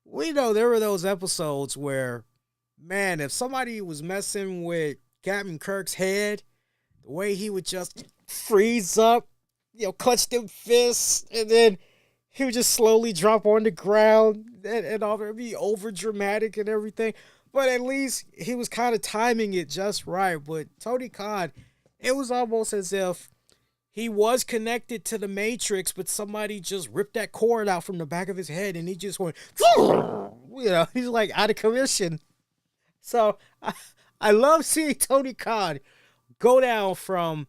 we know there were those episodes where, man, if somebody was messing with Captain Kirk's head, the way he would just freeze up, clutch them fists, and then he would just slowly drop on the ground and all that, be over dramatic and everything. But at least he was kind of timing it just right. But Tony Khan, it was almost as if he was connected to the Matrix, but somebody just ripped that cord out from the back of his head and he just went, he's like out of commission. So I love seeing Tony Khan go down from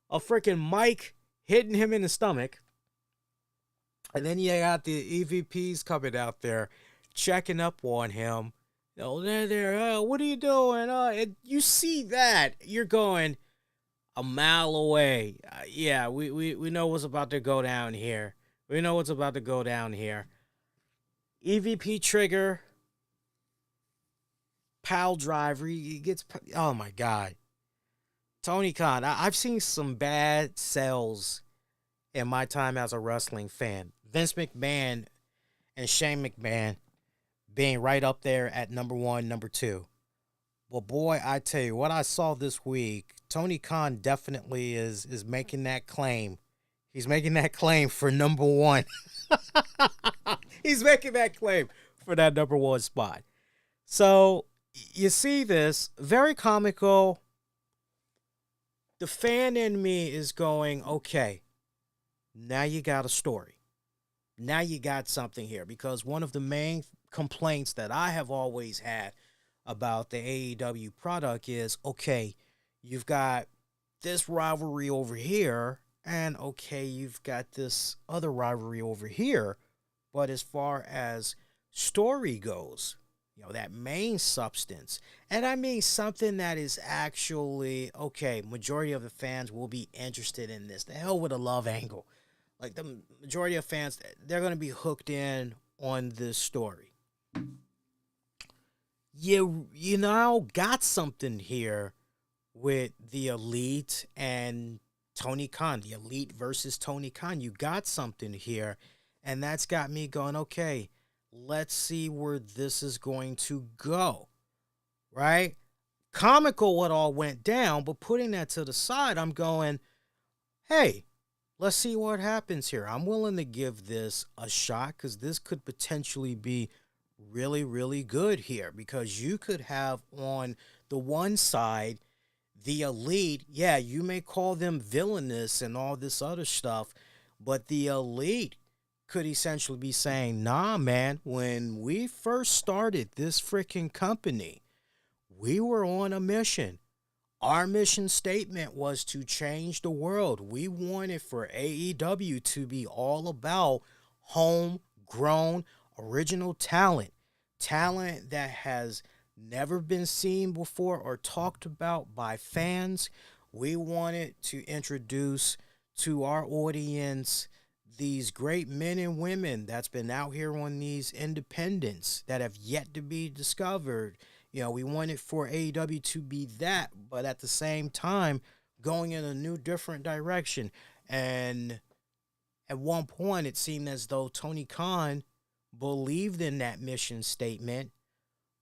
a freaking mic hitting him in the stomach. And then you got the EVPs coming out there checking up on him. They're there. What are you doing? And you see that. You're going a mile away. We know what's about to go down here. EVP trigger. Pile driver. He gets. Oh my God. Tony Khan. I've seen some bad sells in my time as a wrestling fan. Vince McMahon and Shane McMahon being right up there at number one, number two. Well, boy, I tell you what I saw this week. Tony Khan definitely is making that claim. He's making that claim for number one. He's making that claim for that number one spot. So you see this, very comical. The fan in me is going, okay, now you got a story. Now you got something here. Because one of the main complaints that I have always had about the AEW product is, okay, you've got this rivalry over here, and okay, you've got this other rivalry over here. But as far as story goes, that main substance, and I mean something that is actually, okay, majority of the fans will be interested in this. The hell with a love angle. Like, the majority of fans, they're going to be hooked in on this story. You now got something here with the Elite and Tony Khan. The Elite versus Tony Khan. You got something here, and that's got me going, okay, let's see where this is going to go, right? Comical what all went down, but putting that to the side, I'm going, hey, let's see what happens here. I'm willing to give this a shot because this could potentially be really, really good here, because you could have on the one side the Elite. Yeah, you may call them villainous and all this other stuff, but the Elite could essentially be saying, nah, man, when we first started this freaking company, we were on a mission. Our mission statement was to change the world. We wanted for AEW to be all about homegrown, original talent. Talent that has never been seen before or talked about by fans. We wanted to introduce to our audience these great men and women that's been out here on these independents that have yet to be discovered. We wanted for AEW to be that, but at the same time, going in a new, different direction. And at one point, it seemed as though Tony Khan believed in that mission statement,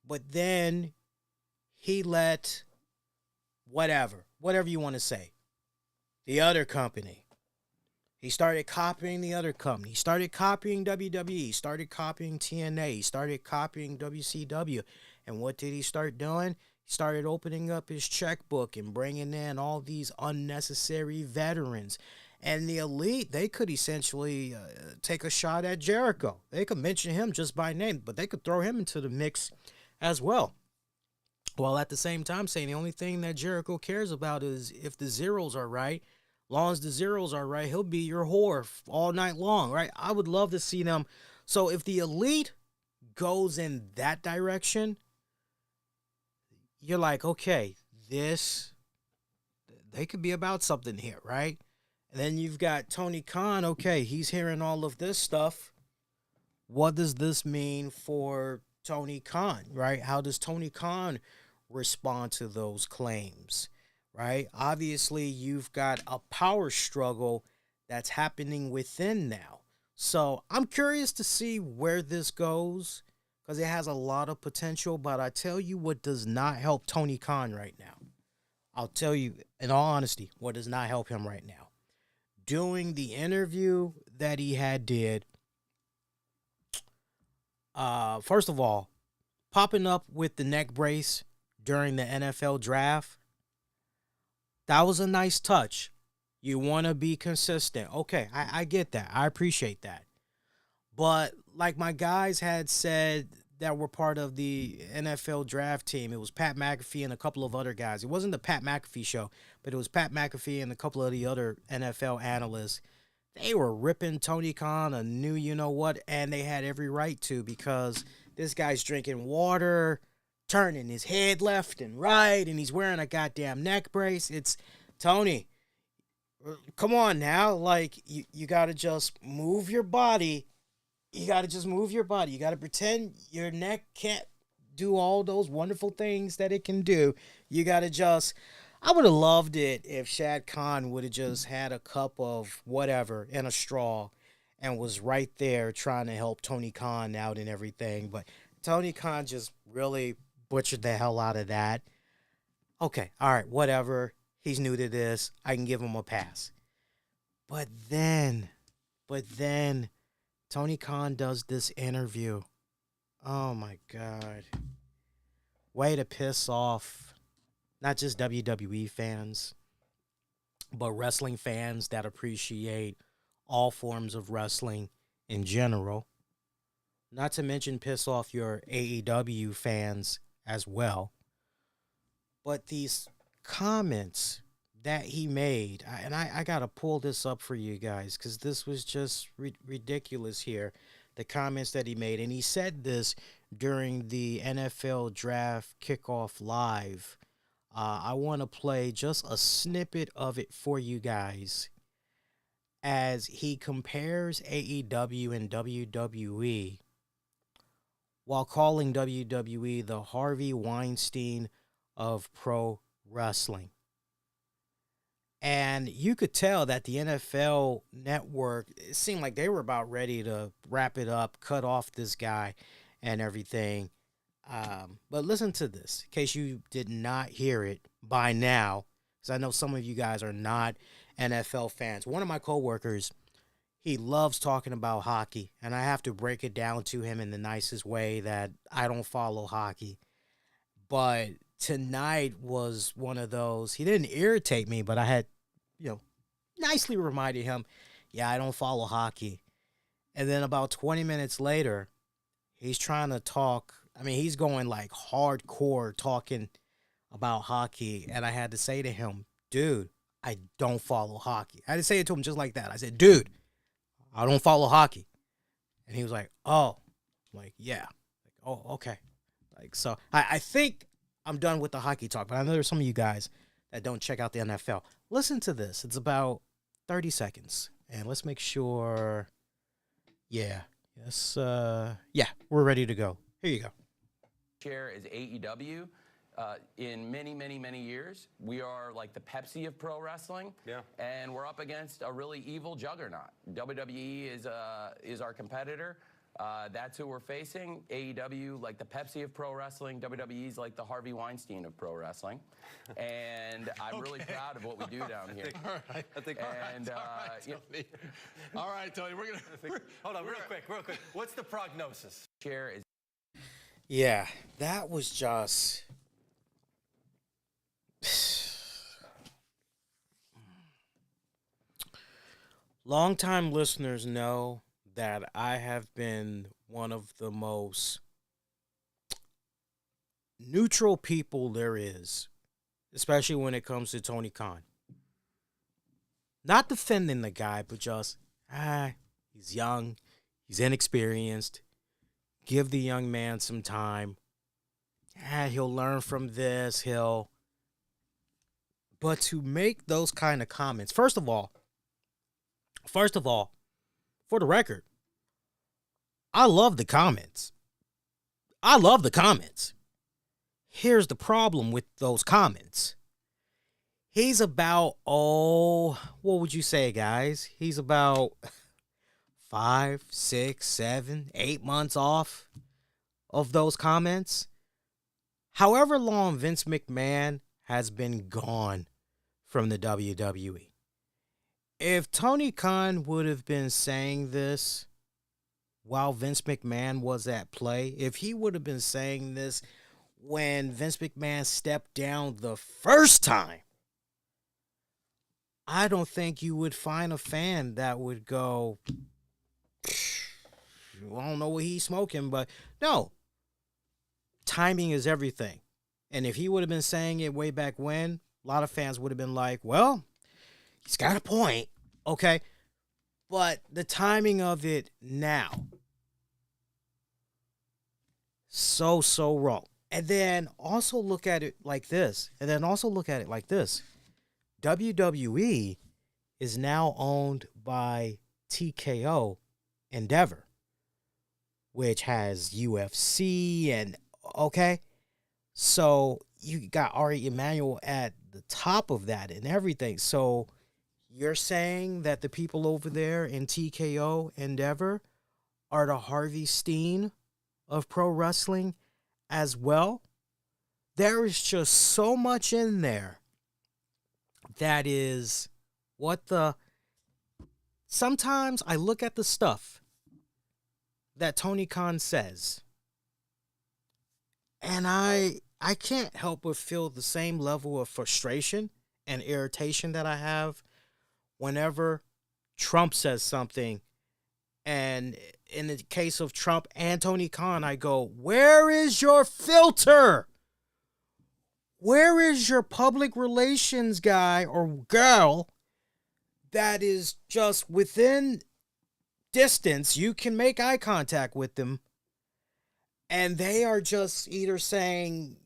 but then he let whatever you want to say, the other company. He started copying the other company. He started copying WWE. He started copying TNA. He started copying WCW. And what did he start doing? He started opening up his checkbook and bringing in all these unnecessary veterans. And the Elite, they could essentially take a shot at Jericho. They could mention him just by name, but they could throw him into the mix as well. While at the same time saying the only thing that Jericho cares about is if the zeros are right. Long as the zeros are right, he'll be your whore all night long, right? I would love to see them. So if the Elite goes in that direction, you're like, okay, they could be about something here, right? And then you've got Tony Khan. Okay, he's hearing all of this stuff. What does this mean for Tony Khan, right? How does Tony Khan respond to those claims? Right? Obviously, you've got a power struggle that's happening within now. So I'm curious to see where this goes, because it has a lot of potential. But I tell you what does not help Tony Khan right now. I'll tell you, in all honesty, what does not help him right now. Doing the interview that he did, first of all, popping up with the neck brace during the NFL draft. That was a nice touch. You want to be consistent. Okay, I get that. I appreciate that. But like my guys had said that were part of the NFL draft team, it was Pat McAfee and a couple of other guys. It wasn't the Pat McAfee show, but it was Pat McAfee and a couple of the other NFL analysts. They were ripping Tony Khan a new you-know-what, and they had every right to, because this guy's drinking water, turning his head left and right, and he's wearing a goddamn neck brace. It's Tony. Come on now. Like, you got to just move your body. You got to just move your body. You got to pretend your neck can't do all those wonderful things that it can do. You got to just... I would have loved it if Shad Khan would have just had a cup of whatever in a straw and was right there trying to help Tony Khan out and everything. But Tony Khan just really butchered the hell out of that. Okay, all right, whatever. He's new to this. I can give him a pass. But then, Tony Khan does this interview. Oh my God. Way to piss off not just WWE fans, but wrestling fans that appreciate all forms of wrestling in general. Not to mention piss off your AEW fans as well. But these comments that he made, and I got to pull this up for you guys because this was just ridiculous here. The comments that he made. And he said this during the NFL Draft Kickoff Live. I want to play just a snippet of it for you guys as he compares AEW and WWE while calling WWE the Harvey Weinstein of pro wrestling. And you could tell that the NFL network, it seemed like they were about ready to wrap it up, cut off this guy and everything. But listen to this, in case you did not hear it by now, because I know some of you guys are not NFL fans. One of my coworkers, he loves talking about hockey, and I have to break it down to him in the nicest way that I don't follow hockey. But tonight was one of those, he didn't irritate me, but I had, nicely reminded him, yeah, I don't follow hockey. And then about 20 minutes later, he's trying to talk. I mean, he's going like hardcore talking about hockey. And I had to say to him, dude, I don't follow hockey. I had to say it to him just like that. I said, dude, I don't follow hockey. And he was like, oh. I'm like, yeah. Like, oh, okay. Like, so I think I'm done with the hockey talk, but I know there's some of you guys that don't check out the NFL. Listen to this. It's about 30 seconds. And let's make sure. Yeah. Yes. Yeah, we're ready to go. Here you go. Chair is AEW. In many, many, many years, we are like the Pepsi of pro wrestling. Yeah. And we're up against a really evil juggernaut. WWE is our competitor. That's who we're facing. AEW, like the Pepsi of pro wrestling. WWE's like the Harvey Weinstein of pro wrestling. And I'm really proud of what we do down here. All right. All right, Tony. Hold on, real quick. What's the prognosis? Chair is. Yeah, that was just. Longtime listeners know that I have been one of the most neutral people there is, especially when it comes to Tony Khan. Not defending the guy, but just, he's young, he's inexperienced. Give the young man some time. He'll learn from this, But to make those kind of comments, first of all, for the record, I love the comments. Here's the problem with those comments. He's about, what would you say, guys? He's about 5, 6, 7, 8 months off of those comments. However long Vince McMahon has been gone from the WWE. If Tony Khan would have been saying this while Vince McMahon was at play, if he would have been saying this when Vince McMahon stepped down the first time, I don't think you would find a fan that would go, I don't know what he's smoking, but no. Timing is everything. And if he would have been saying it way back when, a lot of fans would have been like, well, he's got a point. Okay. But the timing of it now, so wrong. And then also look at it like this. WWE is now owned by TKO Endeavor, which has UFC and, okay. So you got Ari Emanuel at the top of that and everything. So you're saying that the people over there in TKO Endeavor are the Harvey Weinstein of pro wrestling as well? There is just so much in there that is what the... Sometimes I look at the stuff that Tony Khan says, and I can't help but feel the same level of frustration and irritation that I have whenever Trump says something. And in the case of Trump and Tony Khan, I go, where is your filter? Where is your public relations guy or girl that is just within distance? You can make eye contact with them, and they are just either saying,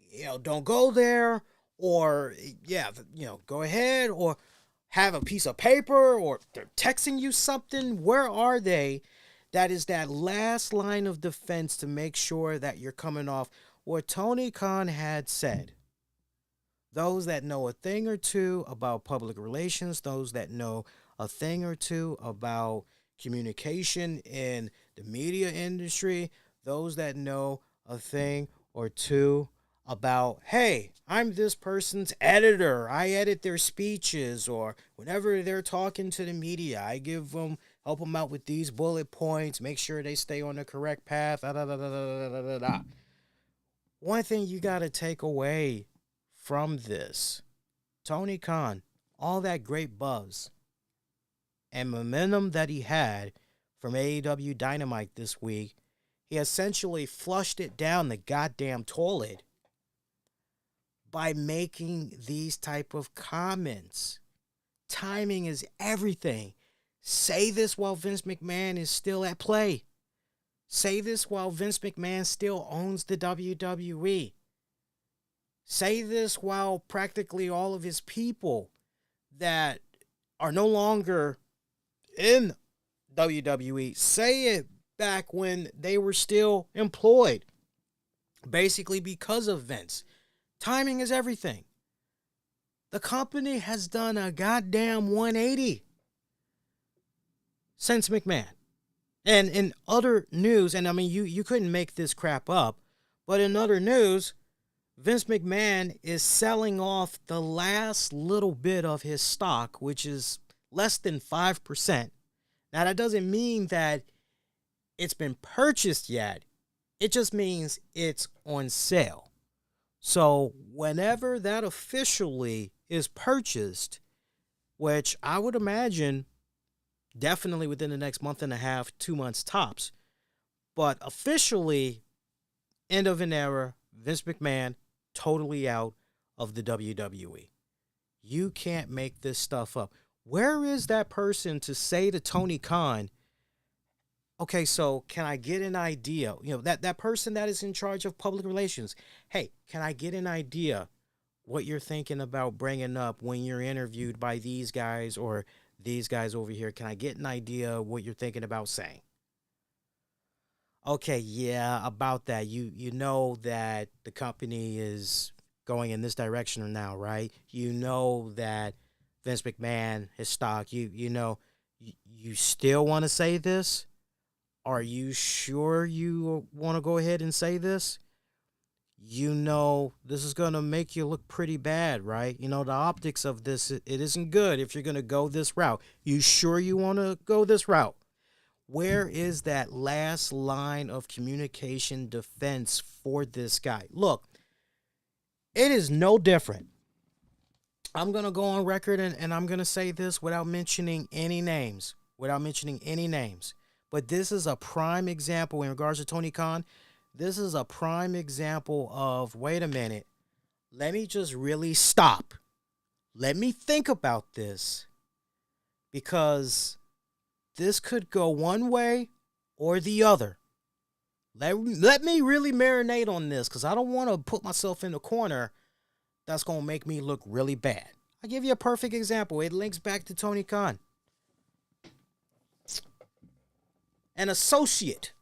don't go there, or, go ahead, or have a piece of paper, or they're texting you something. Where are they? That is that last line of defense to make sure that you're coming off what Tony Khan had said. Those that know a thing or two about public relations, those that know a thing or two about communication in the media industry, those that know a thing or two about, hey, I'm this person's editor. I edit their speeches, or whenever they're talking to the media, I help them out with these bullet points, make sure they stay on the correct path. One thing you got to take away from this, Tony Khan, all that great buzz and momentum that he had from AEW Dynamite this week, he essentially flushed it down the goddamn toilet by making these type of comments. Timing is everything. Say this while Vince McMahon is still at play. Say this while Vince McMahon still owns the WWE. Say this while practically all of his people that are no longer in WWE, say it back when they were still employed, basically because of Vince. Timing is everything. The company has done a goddamn 180 since McMahon. And in other news, and I mean, you couldn't make this crap up, but in other news, Vince McMahon is selling off the last little bit of his stock, which is less than 5%. Now, that doesn't mean that it's been purchased yet. It just means it's on sale. So whenever that officially is purchased, which I would imagine definitely within the next month and a half, 2 months tops, but officially end of an era, Vince McMahon totally out of the WWE. You can't make this stuff up. Where is that person to say to Tony Khan, okay, so can I get an idea? That person that is in charge of public relations. Hey, can I get an idea what you're thinking about bringing up when you're interviewed by these guys or these guys over here? Can I get an idea what you're thinking about saying? Okay, yeah, about that. You know that the company is going in this direction now, right? You know that Vince McMahon, his stock, you know, you still want to say this? Are you sure you want to go ahead and say this? You know, this is going to make you look pretty bad, right? You know, the optics of this, it isn't good if you're going to go this route. You sure you want to go this route? Where is that last line of communication defense for this guy? Look, it is no different. I'm going to go on record and I'm going to say this without mentioning any names. But this is a prime example in regards to Tony Khan. This is a prime example of, wait a minute, let me just really stop. Let me think about this, because this could go one way or the other. Let me really marinate on this, because I don't want to put myself in a corner that's going to make me look really bad. I'll give you a perfect example. It links back to Tony Khan. An associate.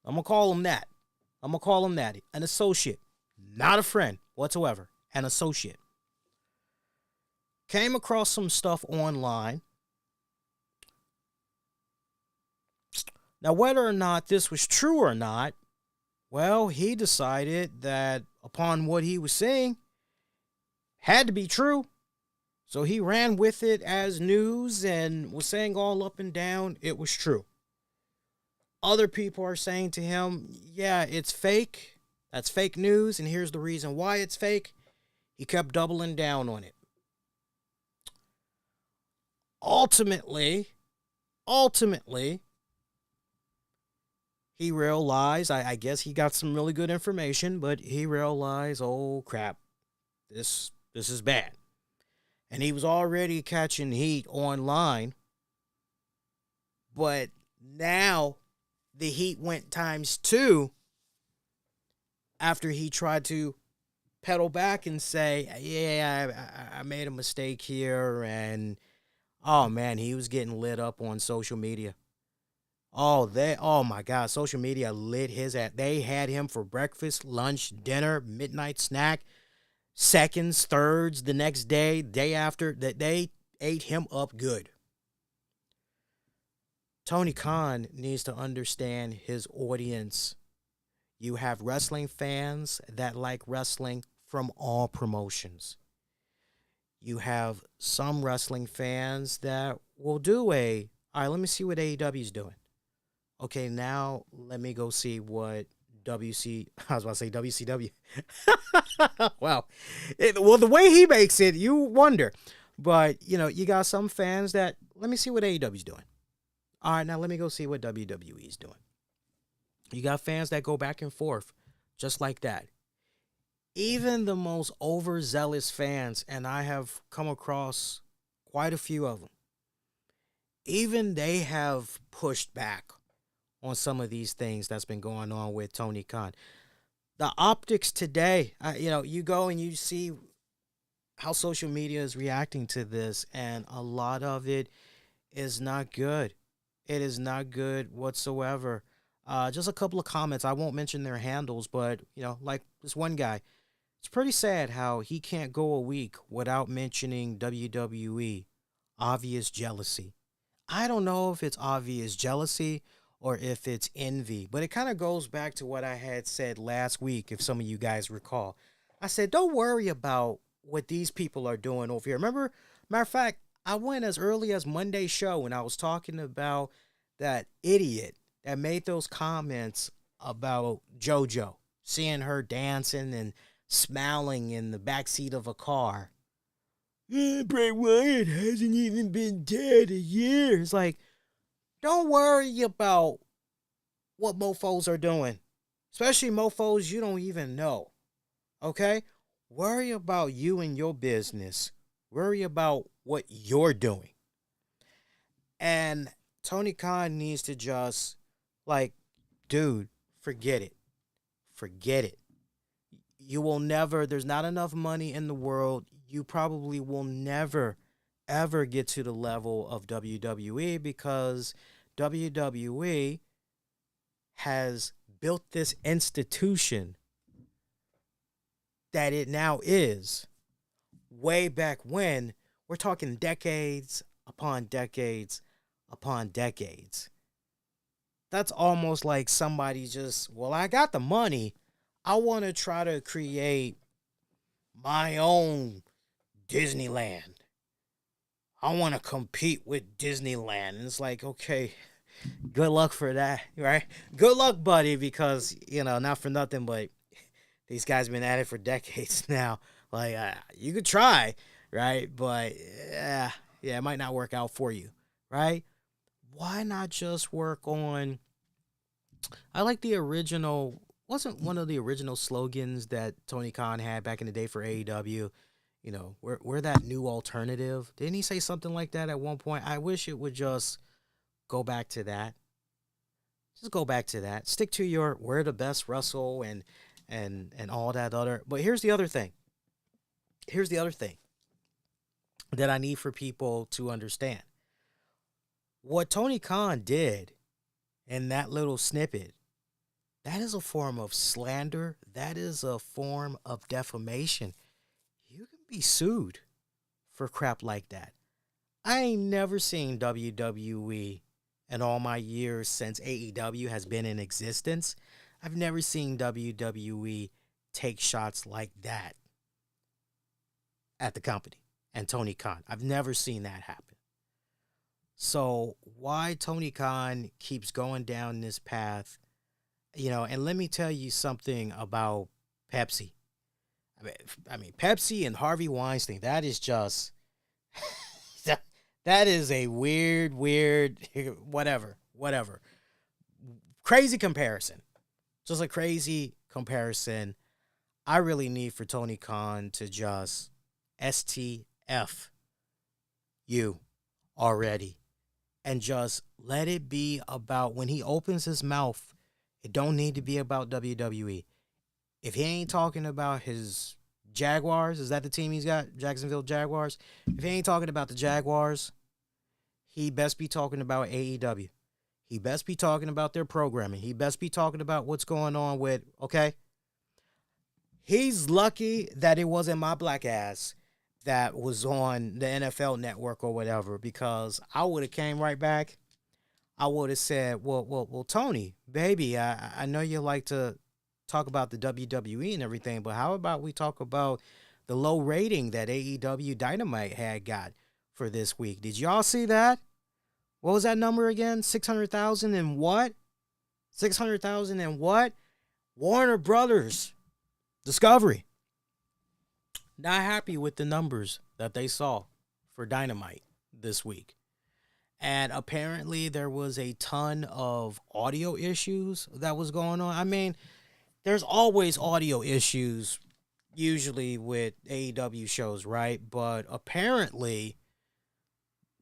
I'm going to call him that. An associate. Not a friend whatsoever. An associate. Came across some stuff online Now, whether or not this was true or not, well, he decided that upon what he was saying, had to be true. So he ran with it as news and was saying all up and down it was true. Other people are saying to him, yeah, it's fake. That's fake news, and here's the reason why it's fake. He kept doubling down on it. Ultimately, he realized, I guess he got some really good information, but he realized, oh crap, this is bad. And he was already catching heat online, but now the heat went ×2 after he tried to pedal back and say, yeah, I made a mistake here. And, oh, man, he was getting lit up on social media. Oh my God, social media lit his ass. They had him for breakfast, lunch, dinner, midnight snack, seconds, thirds, the next day, day after, that they ate him up good. Tony Khan needs to understand his audience. You have wrestling fans that like wrestling from all promotions. You have some wrestling fans that will do all right, let me see what AEW is doing. Okay, now let me go see what WCW. Wow. Well, the way he makes it, you wonder. But, you got some fans that, let me see what AEW is doing. All right, now let me go see what WWE is doing. You got fans that go back and forth just like that. Even the most overzealous fans, and I have come across quite a few of them, even they have pushed back on some of these things that's been going on with Tony Khan. The optics today, you go and you see how social media is reacting to this, and a lot of it is not good. It is not good whatsoever. Just a couple of comments. I won't mention their handles, but, like this one guy, it's pretty sad how he can't go a week without mentioning WWE. Obvious jealousy. I don't know if it's obvious jealousy or if it's envy, but it kind of goes back to what I had said last week, if some of you guys recall. I said, don't worry about what these people are doing over here. Remember, matter of fact, I went as early as Monday's show and I was talking about that idiot that made those comments about JoJo, seeing her dancing and smiling in the backseat of a car. Bray Wyatt hasn't even been dead a year. It's like, don't worry about what mofos are doing, especially mofos you don't even know, okay? Worry about you and your business. Worry about what you're doing. And Tony Khan needs to just, dude, forget it. Forget it. You will never, there's not enough money in the world. You probably will never, ever get to the level of WWE because WWE has built this institution that it now is. Way back when, we're talking decades upon decades upon decades. That's almost like somebody just, I got the money. I want to try to create my own Disneyland. I want to compete with Disneyland. And it's like, okay, good luck for that, right? Good luck, buddy, because, not for nothing, but these guys been at it for decades now. You could try, right? But, it might not work out for you, right? Why not just work on, I like the original, wasn't one of the original slogans that Tony Khan had back in the day for AEW, we're that new alternative. Didn't he say something like that at one point? I wish it would just go back to that. Just go back to that. Stick to we're the best wrestle and all that other. But here's the other thing. Here's the other thing that I need for people to understand. What Tony Khan did in that little snippet, that is a form of slander. That is a form of defamation. You can be sued for crap like that. I ain't never seen WWE in all my years since AEW has been in existence, I've never seen WWE take shots like that at the company and Tony Khan. I've never seen that happen. So why Tony Khan keeps going down this path, and let me tell you something about Pepsi. I mean, Pepsi and Harvey Weinstein, that is just, that is a weird, whatever. Crazy comparison. Just a crazy comparison. I really need for Tony Khan to just STF you already. And just let it be about, when he opens his mouth, it don't need to be about WWE. If he ain't talking about his Jaguars, is that the team he's got? Jacksonville Jaguars? If he ain't talking about the Jaguars, he best be talking about AEW. He best be talking about their programming. He best be talking about what's going on with, okay? He's lucky that it wasn't my black ass that was on the NFL Network or whatever, because I would have came right back. I would have said, well, Tony, baby, I know you like to talk about the WWE and everything, but how about we talk about the low rating that AEW Dynamite had got for this week? Did y'all see that? What was that number again? 600,000 and what? 600,000 and what? Warner Brothers Discovery. Not happy with the numbers that they saw for Dynamite this week. And apparently there was a ton of audio issues that was going on. I mean, there's always audio issues usually with AEW shows, right? But apparently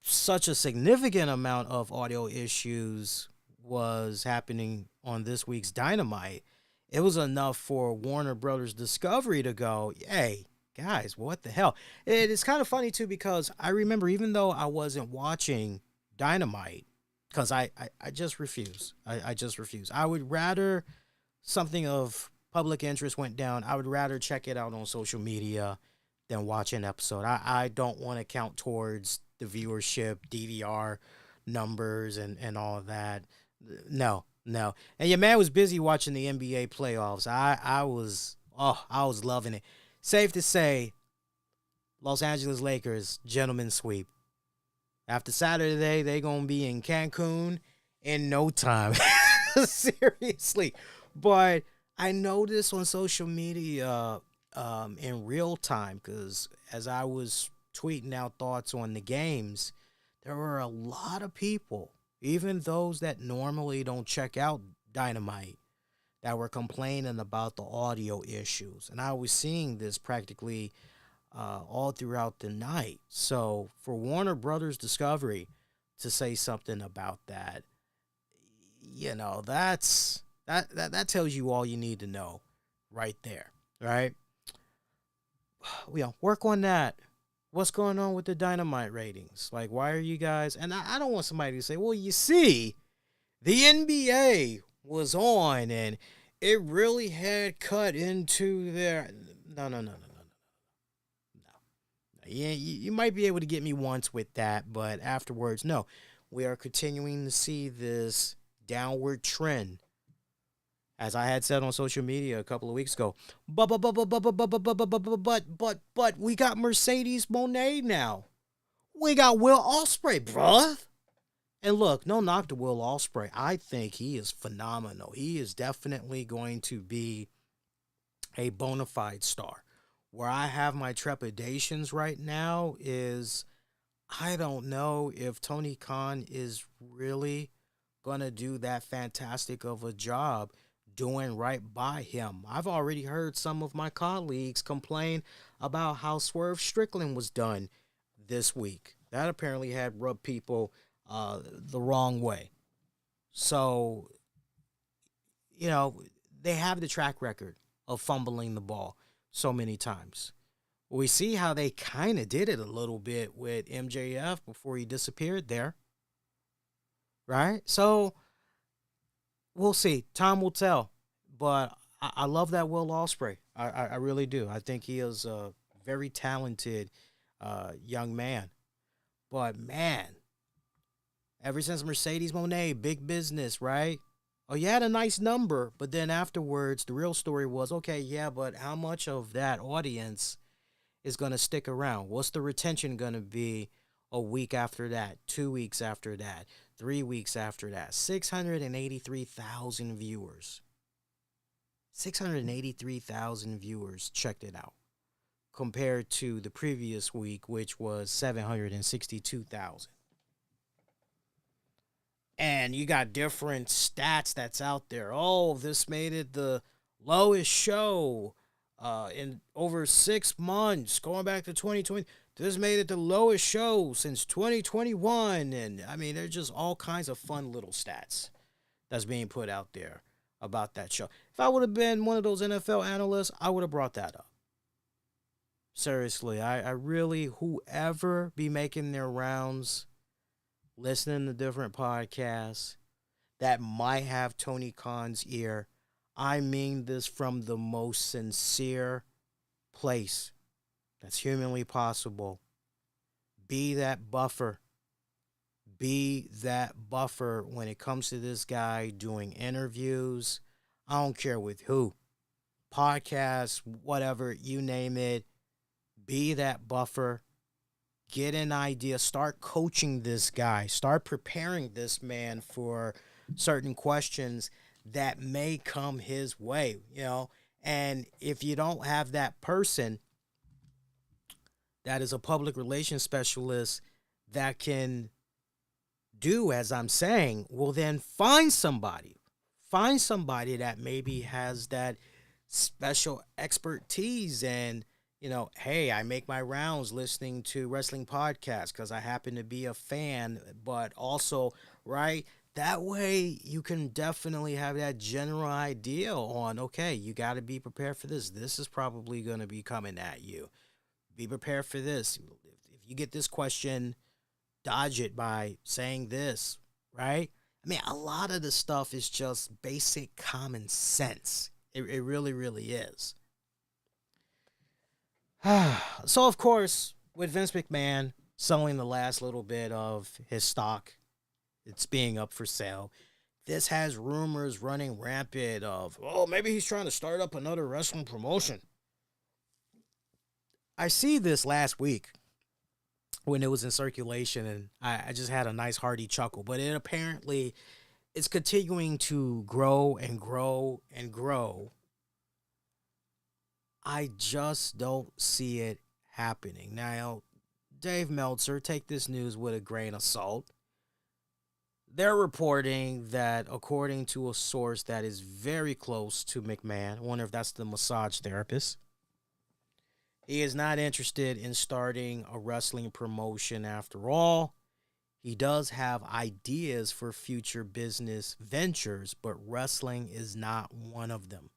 such a significant amount of audio issues was happening on this week's Dynamite. It was enough for Warner Brothers Discovery to go, hey, guys, what the hell? It's kind of funny, too, because I remember, even though I wasn't watching Dynamite, because I just refuse. I just refuse. I would rather something of public interest went down. I would rather check it out on social media than watch an episode. I don't want to count towards the viewership, DVR numbers, and all of that. No. And your man was busy watching the NBA playoffs. I was loving it. Safe to say, Los Angeles Lakers, gentlemen sweep. After Saturday, they're going to be in Cancun in no time. Seriously. But I noticed on social media in real time, because as I was tweeting out thoughts on the games, there were a lot of people, even those that normally don't check out Dynamite, that were complaining about the audio issues. And I was seeing this practically all throughout the night. So for Warner Brothers Discovery to say something about that, that tells you all you need to know right there, right? Work on that. What's going on with the Dynamite ratings? Like, why are you guys... And I don't want somebody to say, well, you see, the NBA was on and it really had cut into their... No. Yeah, you might be able to get me once with that, but afterwards, no. We are continuing to see this downward trend, as I had said on social media a couple of weeks ago. But we got Mercedes Moné now. We got Will Ospreay, bruh. And look, no knock to Will Ospreay. I think he is phenomenal. He is definitely going to be a bona fide star. Where I have my trepidations right now is I don't know if Tony Khan is really going to do that fantastic of a job doing right by him. I've already heard some of my colleagues complain about how Swerve Strickland was done this week. That apparently had rubbed people the wrong way. So, they have the track record of fumbling the ball so many times. We see how they kind of did it a little bit with MJF before he disappeared there. Right? So, we'll see. Time will tell. But I love that Will Ospreay. I really do. I think he is a very talented young man. But, man, Ever since Mercedes Moné, big business, right? Oh, you had a nice number, but then afterwards, the real story was, okay, yeah, but how much of that audience is going to stick around? What's the retention going to be a week after that, 2 weeks after that, 3 weeks after that? 683,000 viewers. 683,000 viewers checked it out compared to the previous week, which was 762,000. And you got different stats that's out there. Oh, this made it the lowest show in over 6 months, going back to 2020. This made it the lowest show since 2021. And, I mean, there's just all kinds of fun little stats that's being put out there about that show. If I would have been one of those NFL analysts, I would have brought that up. Seriously, I really, whoever be making their rounds, listening to different podcasts that might have Tony Khan's ear, I mean this from the most sincere place that's humanly possible. Be that buffer. Be that buffer when it comes to this guy doing interviews. I don't care with who. Podcasts, whatever, you name it. Be that buffer. Get an idea. Start coaching this guy. Start preparing this man for certain questions that may come his way, you know. And if you don't have that person that is a public relations specialist that can do as I'm saying, well, then find somebody. Find somebody that maybe has that special expertise and, you know, hey, I make my rounds listening to wrestling podcasts because I happen to be a fan, but also, right, that way you can definitely have that general idea on, okay, you got to be prepared for this. This is probably going to be coming at you. Be prepared for this. If you get this question, dodge it by saying this, right? I mean, a lot of the stuff is just basic common sense. It really, really is. So, of course, with Vince McMahon selling the last little bit of his stock, it's being up for sale. This has rumors running rampant of, oh, maybe he's trying to start up another wrestling promotion. I see this last week when it was in circulation, and I just had a nice hearty chuckle. But it apparently it's continuing to grow and grow and grow. I just don't see it happening. Now, Dave Meltzer, take this news with a grain of salt. They're reporting that, according to a source that is very close to McMahon, I wonder if that's the massage therapist, he is not interested in starting a wrestling promotion after all. He does have ideas for future business ventures, but wrestling is not one of them.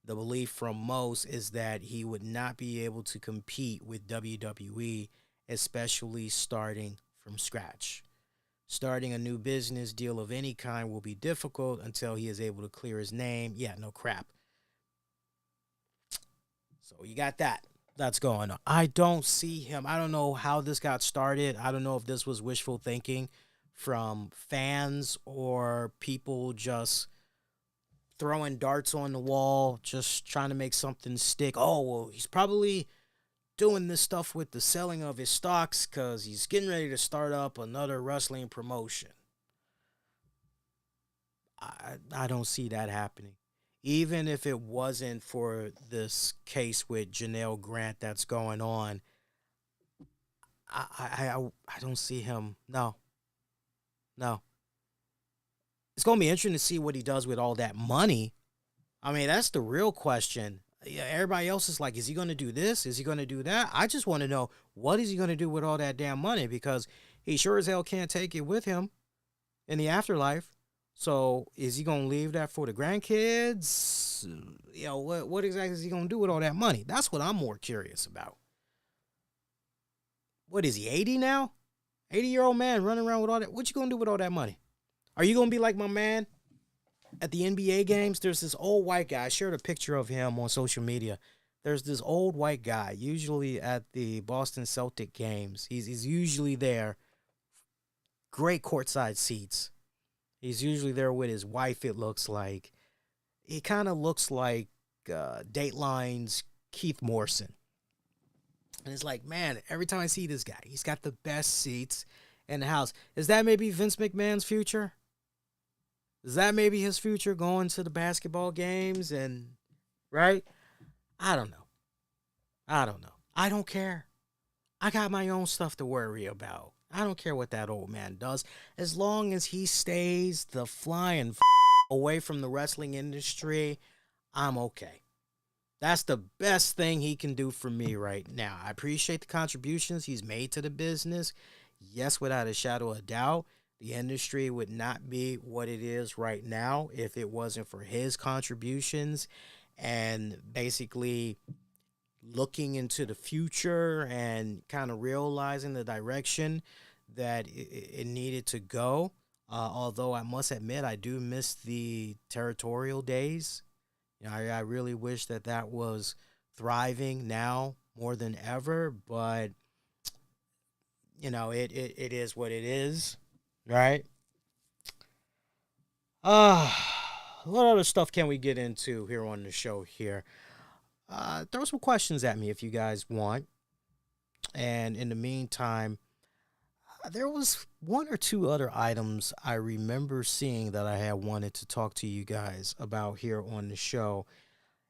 The belief from most is that he would not be able to compete with WWE, especially starting from scratch. Starting a new business deal of any kind will be difficult until he is able to clear his name. Yeah, no crap. So you got that. That's going on. I don't see him. I don't know how this got started. I don't know if this was wishful thinking from fans or people just throwing darts on the wall, just trying to make something stick. Oh, well, he's probably doing this stuff with the selling of his stocks because he's getting ready to start up another wrestling promotion. I don't see that happening. Even if it wasn't for this case with Janelle Grant that's going on, I don't see him. No. It's going to be interesting to see what he does with all that money. I mean, that's the real question. Yeah, everybody else is like, is he going to do this? Is he going to do that? I just want to know, what is he going to do with all that damn money? Because he sure as hell can't take it with him in the afterlife. So is he going to leave that for the grandkids? You know, what exactly is he going to do with all that money? That's what I'm more curious about. What is he, 80 now? 80-year-old man running around with all that. What you going to do with all that money? Are you going to be like my man at the NBA games? There's this old white guy. I shared a picture of him on social media. There's this old white guy, usually at the Boston Celtic games. He's usually there great courtside seats. He's usually there with his wife, it looks like. He kind of looks like Dateline's Keith Morrison. And it's like, man, every time I see this guy, he's got the best seats in the house. Is that maybe Vince McMahon's future? Is that maybe his future, going to the basketball games and, right? I don't know. I don't care. I got my own stuff to worry about. I don't care what that old man does. As long as he stays the flying away from the wrestling industry, I'm okay. That's the best thing he can do for me right now. I appreciate the contributions he's made to the business. Yes, without a shadow of doubt, the industry would not be what it is right now if it wasn't for his contributions and basically looking into the future and kind of realizing the direction that it needed to go. Although I must admit, I do miss the territorial days. You know, I really wish that was thriving now more than ever, but you know, it is what it is, right? What other stuff can we get into here on the show here? Throw some questions at me if you guys want. And in the meantime, there was one or two other items I remember seeing that I had wanted to talk to you guys about here on the show.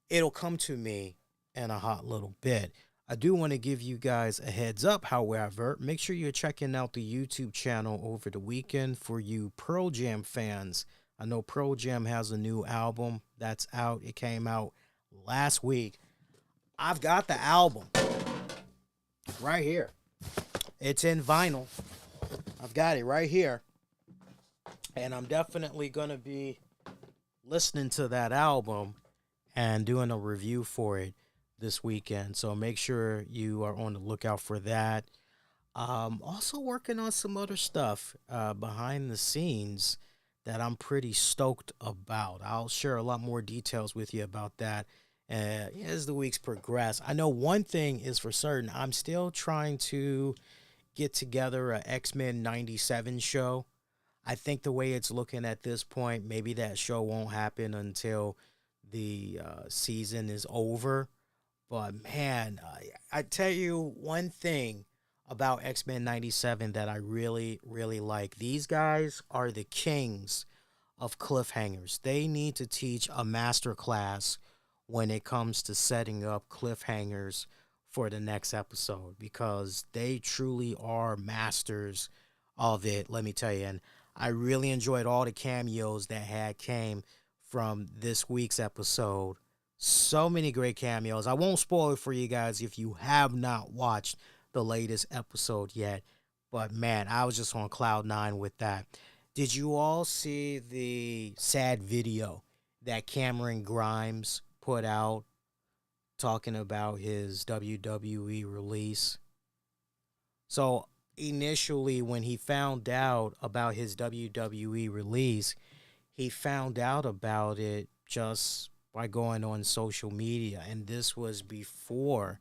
It'll come to me in a hot little bit. I do want to give you guys a heads up, however. Make sure you're checking out the YouTube channel over the weekend for you Pearl Jam fans. I know Pearl Jam has a new album that's out. It came out last week. I've got the album right here. It's in vinyl. I've got it right here. And I'm definitely going to be listening to that album and doing a review for it this weekend. So make sure you are on the lookout for that. Also working on some other stuff behind the scenes that I'm pretty stoked about. I'll share a lot more details with you about that as the weeks progress. I know one thing is for certain. I'm still trying to get together a X-Men 97 show. I think the way it's looking at this point, maybe that show won't happen until the season is over. But man, I tell you one thing about X-Men 97 that I really, really like. These guys are the kings of cliffhangers. They need to teach a master class when it comes to setting up cliffhangers for the next episode, because they truly are masters of it, let me tell you. And I really enjoyed all the cameos that came from this week's episode. So many great cameos. I won't spoil it for you guys if you have not watched the latest episode yet. But man, I was just on cloud nine with that. Did you all see the sad video that Cameron Grimes put out talking about his WWE release? So initially, when he found out about his WWE release, he found out about it just by going on social media. And this was before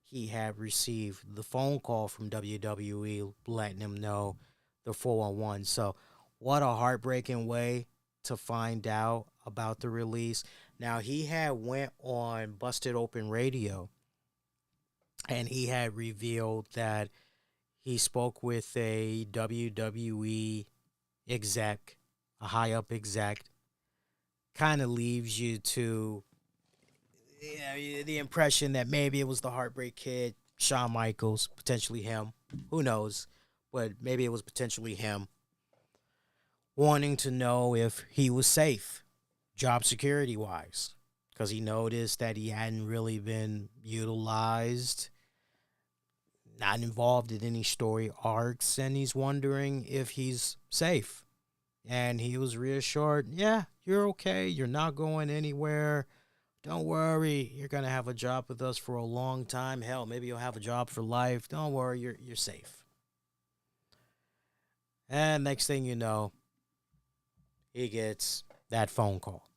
he had received the phone call from WWE letting him know the 411. So what a heartbreaking way to find out about the release. Now, he had went on Busted Open Radio, and he had revealed that he spoke with a WWE exec, a high-up exec. Kind of leaves you to the impression that maybe it was the Heartbreak Kid, Shawn Michaels, potentially him. Who knows? But maybe it was potentially him, wanting to know if he was safe, job security-wise, because he noticed that he hadn't really been utilized, not involved in any story arcs, and he's wondering if he's safe. And he was reassured, yeah, you're okay. You're not going anywhere. Don't worry. You're going to have a job with us for a long time. Hell, maybe you'll have a job for life. Don't worry. You're safe. And next thing you know, he gets that phone call.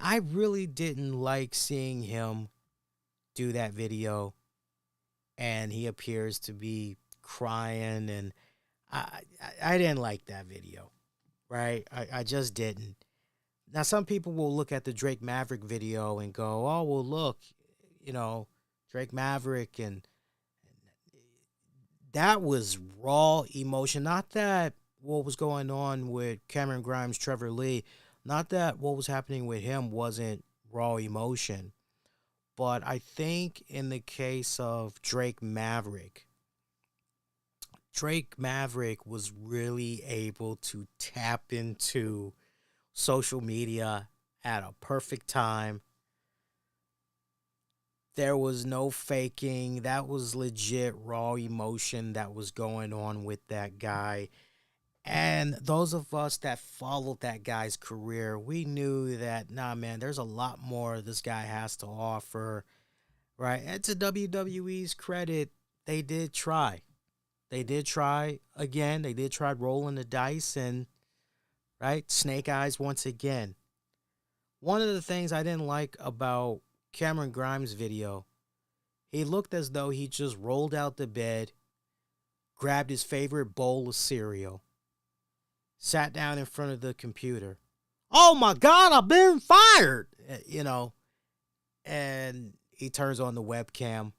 I really didn't like seeing him do that video, and he appears to be crying, and I didn't like that video, right? I just didn't. Now, some people will look at the Drake Maverick video and go, oh, well, look, Drake Maverick, and that was raw emotion. Not that what was going on with Cameron Grimes, Trevor Lee, not that what was happening with him wasn't raw emotion. But I think in the case of Drake Maverick was really able to tap into social media at a perfect time. There was no faking. That was legit raw emotion that was going on with that guy. And those of us that followed that guy's career, we knew that, nah, man, there's a lot more this guy has to offer, right? And to WWE's credit, they did try. They did try again. They did try rolling the dice and, right, snake eyes once again. One of the things I didn't like about Cameron Grimes' video, he looked as though he just rolled out the bed, grabbed his favorite bowl of cereal, sat down in front of the computer. Oh my God, I've been fired, and he turns on the webcam.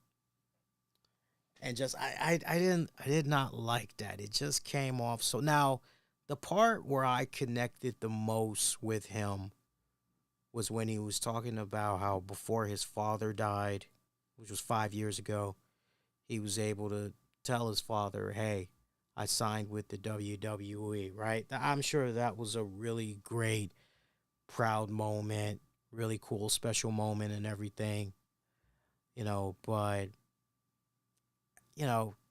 And just, I did not like that. It just came off. So now the part where I connected the most with him was when he was talking about how before his father died, which was 5 years ago, he was able to tell his father, hey, I signed with the WWE, right? I'm sure that was a really great, proud moment, really cool, special moment and everything, but,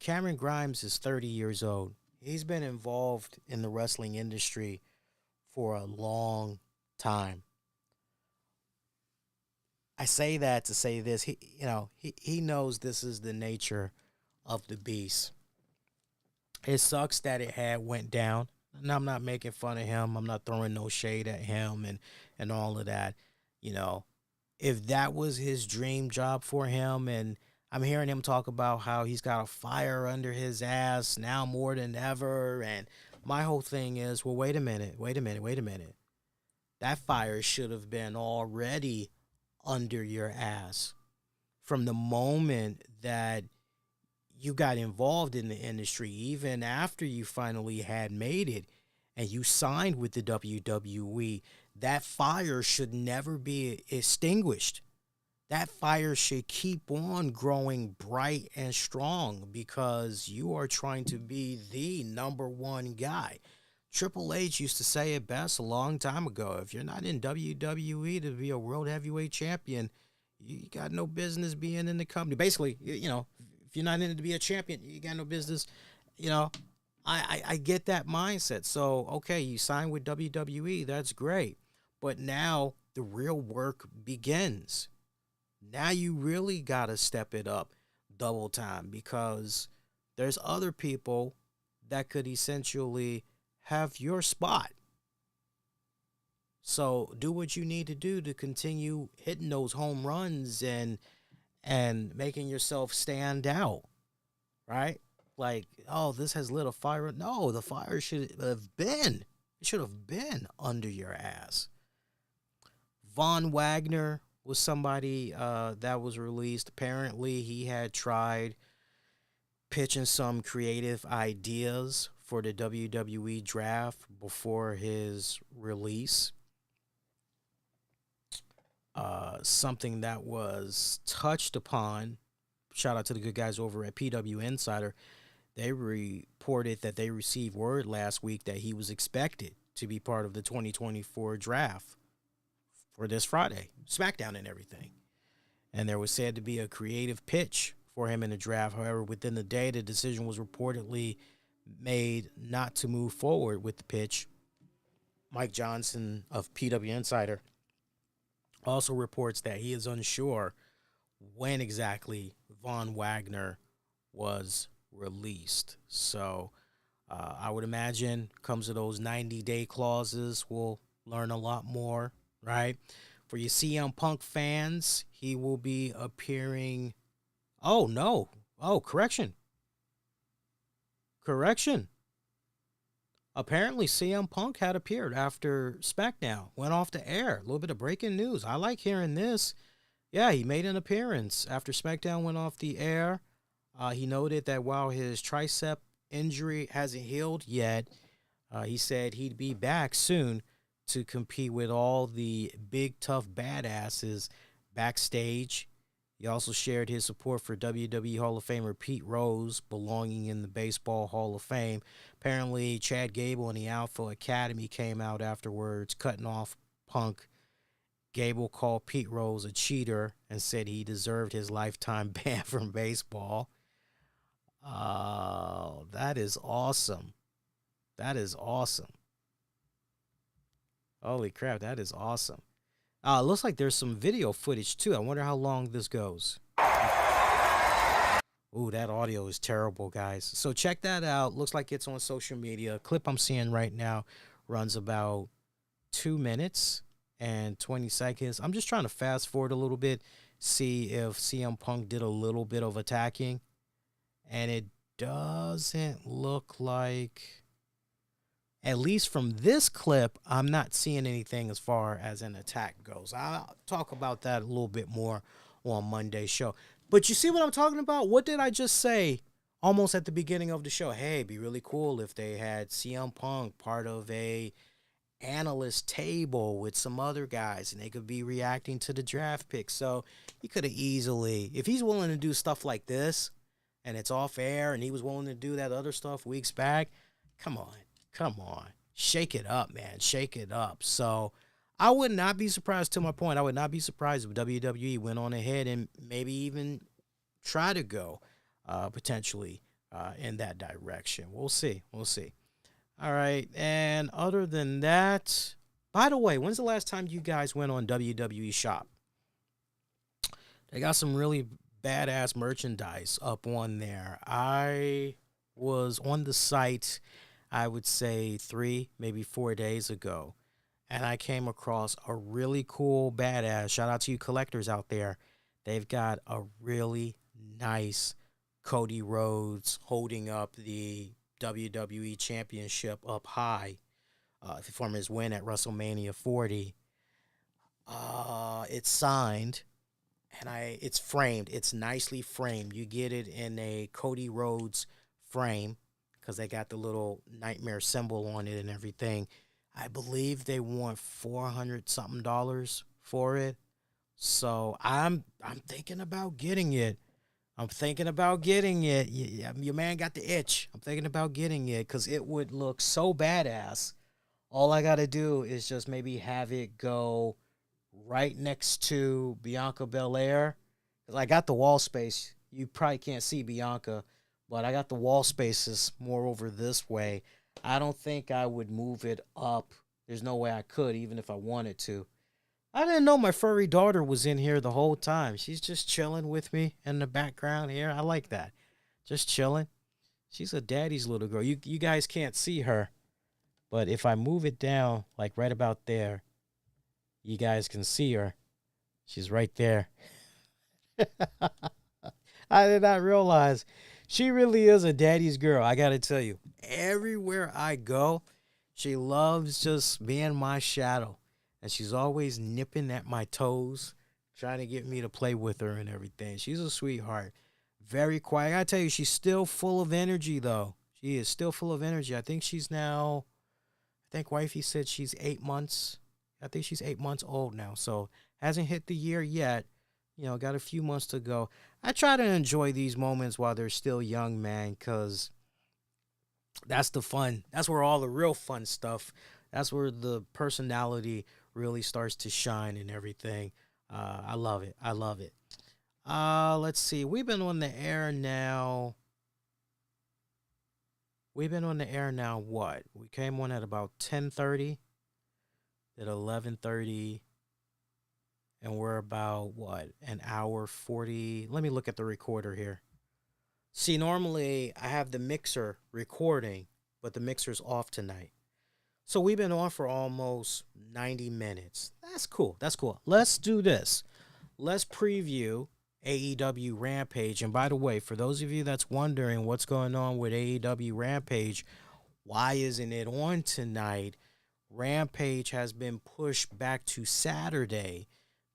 Cameron Grimes is 30 years old. He's been involved in the wrestling industry for a long time. I say that to say this, he knows this is the nature of the beast. It sucks that it had went down. And I'm not making fun of him. I'm not throwing no shade at him and all of that. If that was his dream job for him, and I'm hearing him talk about how he's got a fire under his ass now more than ever. And my whole thing is, well, wait a minute. That fire should have been already under your ass from the moment that you got involved in the industry, even after you finally had made it and you signed with the WWE. That fire should never be extinguished. That fire should keep on growing bright and strong because you are trying to be the number one guy. Triple H used to say it best a long time ago. If you're not in WWE to be a world heavyweight champion, you got no business being in the company. Basically, if you're not in it to be a champion, you got no business. I get that mindset. So, okay, you sign with WWE, that's great. But now the real work begins. Now you really got to step it up double time because there's other people that could essentially have your spot. So do what you need to do to continue hitting those home runs and making yourself stand out, right? Like, oh, this has lit a fire. No, the fire should have been under your ass. Von Wagner was somebody that was released. Apparently, he had tried pitching some creative ideas for the WWE Draft before his release. Something that was touched upon. Shout out to the good guys over at PW Insider. They reported that they received word last week that he was expected to be part of the 2024 draft for this Friday, Smackdown and everything. And there was said to be a creative pitch for him in the draft. However, within the day, the decision was reportedly made not to move forward with the pitch. Mike Johnson of PW Insider also reports that he is unsure when exactly Von Wagner was released. So I would imagine comes to those 90-day clauses, we'll learn a lot more, right? For your CM Punk fans, he will be appearing. Oh, no. Oh, correction. apparently CM Punk had appeared after SmackDown went off the air. A little bit of breaking news. I like hearing this. Yeah, he made an appearance after SmackDown went off the air. He noted that while his tricep injury hasn't healed yet, he said he'd be back soon to compete with all the big, tough badasses backstage. He also shared his support for WWE Hall of Famer Pete Rose belonging in the Baseball Hall of Fame. Apparently, Chad Gable and the Alpha Academy came out afterwards, cutting off Punk. Gable called Pete Rose a cheater and said he deserved his lifetime ban from baseball. Oh, that is awesome. That is awesome. Holy crap, that is awesome. Looks like there's some video footage, too. I wonder how long this goes. Ooh, that audio is terrible, guys. So check that out. Looks like it's on social media. A clip I'm seeing right now runs about 2 minutes and 20 seconds. I'm just trying to fast forward a little bit, see if CM Punk did a little bit of attacking. And it doesn't look like, at least from this clip, I'm not seeing anything as far as an attack goes. I'll talk about that a little bit more on Monday's show. But you see what I'm talking about? What did I just say almost at the beginning of the show? Hey, it'd be really cool if they had CM Punk part of a analyst table with some other guys and they could be reacting to the draft picks. So he could have easily, if he's willing to do stuff like this and it's off air and he was willing to do that other stuff weeks back, come on. Shake it up, man. Shake it up. So I would not be surprised, to my point, I would not be surprised if WWE went on ahead and maybe even try to go potentially in that direction. We'll see. All right. And other than that, by the way, when's the last time you guys went on WWE Shop? They got some really badass merchandise up on there. I was on the site, I would say 3, maybe 4 days ago, and I came across a really cool badass. Shout out to you collectors out there. They've got a really nice Cody Rhodes holding up the WWE Championship up high from his win at WrestleMania 40. It's signed, and it's framed. It's nicely framed. You get it in a Cody Rhodes frame because they got the little nightmare symbol on it and everything. I believe they want $400-something for it. So I'm thinking about getting it. Your man got the itch. I'm thinking about getting it because it would look so badass. All I got to do is just maybe have it go right next to Bianca Belair. Because I got the wall space. You probably can't see Bianca, but I got the wall spaces more over this way. I don't think I would move it up. There's no way I could, even if I wanted to. I didn't know my furry daughter was in here the whole time. She's just chilling with me in the background here. I like that. Just chilling. She's a daddy's little girl. You guys can't see her, but if I move it down, like right about there, you guys can see her. She's right there. I did not realize she really is a daddy's girl. I got to tell you, everywhere I go, she loves just being my shadow. And she's always nipping at my toes, trying to get me to play with her and everything. She's a sweetheart. Very quiet. I got to tell you, she's still full of energy, though. She is still full of energy. I think she's now, wifey said she's 8 months. I think she's 8 months old now. So hasn't hit the year yet. Got a few months to go. I try to enjoy these moments while they're still young, man, because that's the fun. That's where all the real fun stuff, that's where the personality really starts to shine and everything. I love it. Let's see. We've been on the air now. What? We came on at about 10:30, at 11:30, and we're about, an hour 40. Let me look at the recorder here. See, normally I have the mixer recording, but the mixer's off tonight. So we've been on for almost 90 minutes. That's cool. Let's do this. Let's preview AEW Rampage. And by the way, for those of you that's wondering what's going on with AEW Rampage, why isn't it on tonight? Rampage has been pushed back to Saturday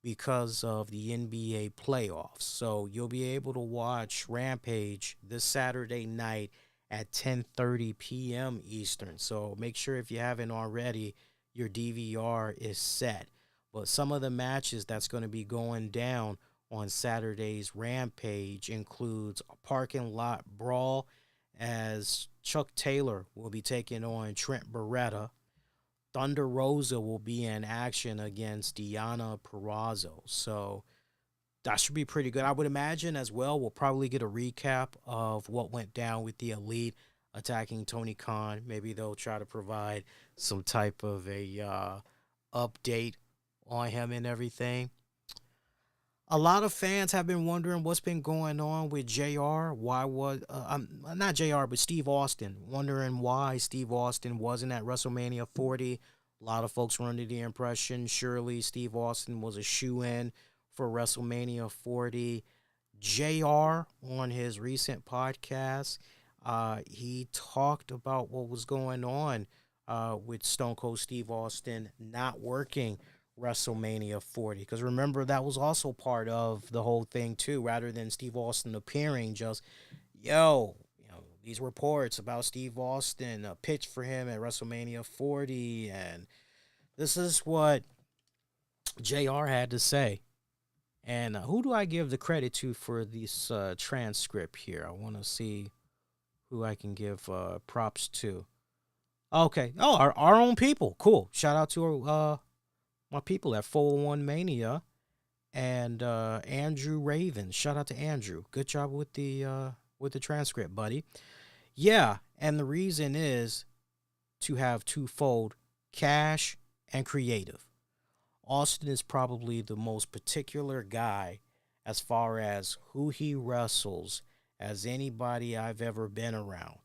because of the NBA playoffs. So you'll be able to watch Rampage this Saturday night at 10:30 p.m. Eastern. So make sure if you haven't already, your DVR is set. But some of the matches that's going to be going down on Saturday's Rampage includes a parking lot brawl as Chuck Taylor will be taking on Trent Beretta. Thunder Rosa will be in action against Deonna Purrazzo. So that should be pretty good. I would imagine as well we'll probably get a recap of what went down with the Elite attacking Tony Khan. Maybe they'll try to provide some type of a update on him and everything. A lot of fans have been wondering what's been going on with JR. Why was not JR, but Steve Austin, wondering why Steve Austin wasn't at WrestleMania 40. A lot of folks were under the impression surely Steve Austin was a shoe-in for WrestleMania 40. JR, on his recent podcast, he talked about what was going on with Stone Cold Steve Austin not working WrestleMania 40, because remember that was also part of the whole thing too. Rather than Steve Austin appearing, just these reports about Steve Austin pitched for him at WrestleMania 40, and this is what JR had to say. And who do I give the credit to for this transcript here? I want to see who I can give props to. Okay, our own people. Cool. Shout out to my people at 401 Mania and Andrew Raven. Shout out to Andrew. Good job with the transcript, buddy. Yeah, and the reason is to have twofold: cash and creative. Austin is probably the most particular guy as far as who he wrestles as anybody I've ever been around.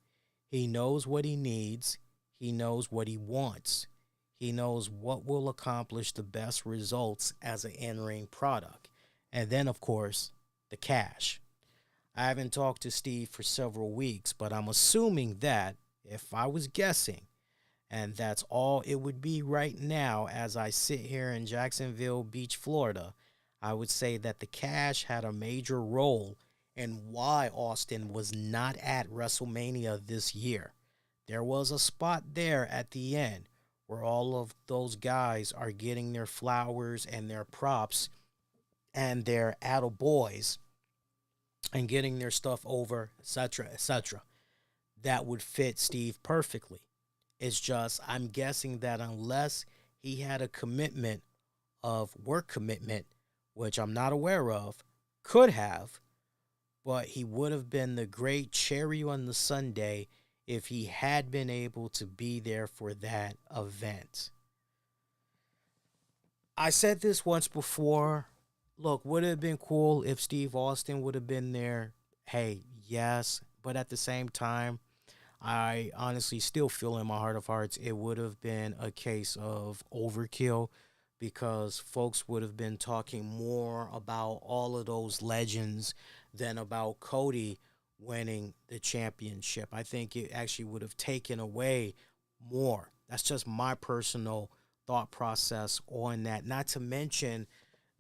He knows what he needs. He knows what he wants. He knows what will accomplish the best results as an in-ring product. And then, of course, the cash. I haven't talked to Steve for several weeks, but I'm assuming that, if I was guessing, and that's all it would be right now as I sit here in Jacksonville Beach, Florida, I would say that the cash had a major role in why Austin was not at WrestleMania this year. There was a spot there at the end where all of those guys are getting their flowers and their props and their attaboys and getting their stuff over, etc., etc. That would fit Steve perfectly. It's just, I'm guessing that unless he had a commitment of work commitment, which I'm not aware of, could have, but he would have been the great cherry on the sundae if he had been able to be there for that event. I said this once before. Look, would it have been cool if Steve Austin would have been there? Hey, yes. But at the same time, I honestly still feel in my heart of hearts it would have been a case of overkill, because folks would have been talking more about all of those legends than about Cody winning the championship. I think it actually would have taken away more. That's just my personal thought process on that. Not to mention,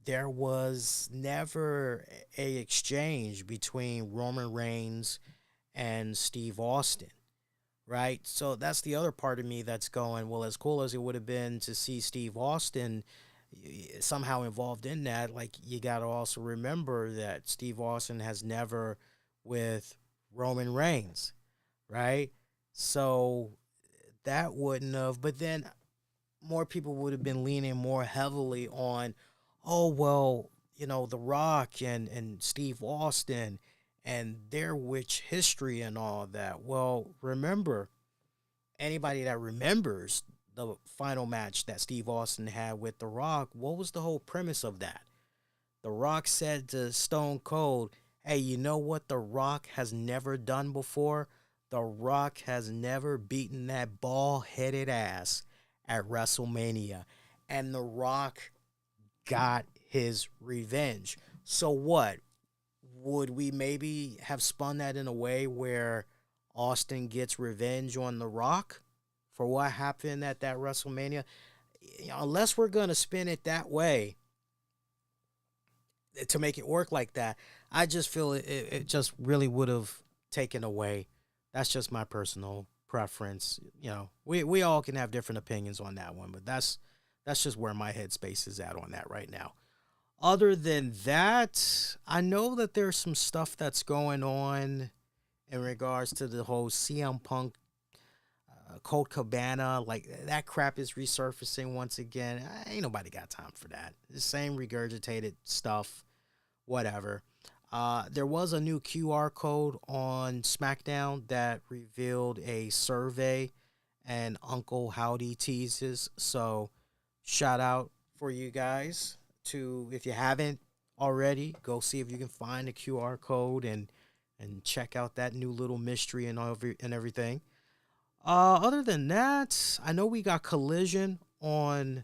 there was never a exchange between Roman Reigns and Steve Austin, right? So that's the other part of me that's going, well, as cool as it would have been to see Steve Austin somehow involved in that, like, you got to also remember that Steve Austin has never with Roman Reigns, right? So that wouldn't have, but then more people would have been leaning more heavily on, oh, well, The Rock and Steve Austin and their witch history and all that. Well, remember, anybody that remembers the final match that Steve Austin had with The Rock, what was the whole premise of that? The Rock said to Stone Cold, hey, you know what The Rock has never done before? The Rock has never beaten that bald-headed ass at WrestleMania. And The Rock got his revenge. So what? Would we maybe have spun that in a way where Austin gets revenge on The Rock for what happened at that WrestleMania. Unless we're going to spin it that way to make it work like that, I just feel it just really would have taken away. That's just my personal preference. We all can have different opinions on that one, but that's just where my headspace is at on that right now. Other than that, I know that there's some stuff that's going on in regards to the whole CM Punk, Colt Cabana, like that crap is resurfacing once again. Ain't nobody got time for that. The same regurgitated stuff, whatever. There was a new QR code on SmackDown that revealed a survey and Uncle Howdy teases. So shout out for you guys to, if you haven't already, go see if you can find the QR code and check out that new little mystery and everything. Other than that, I know we got Collision on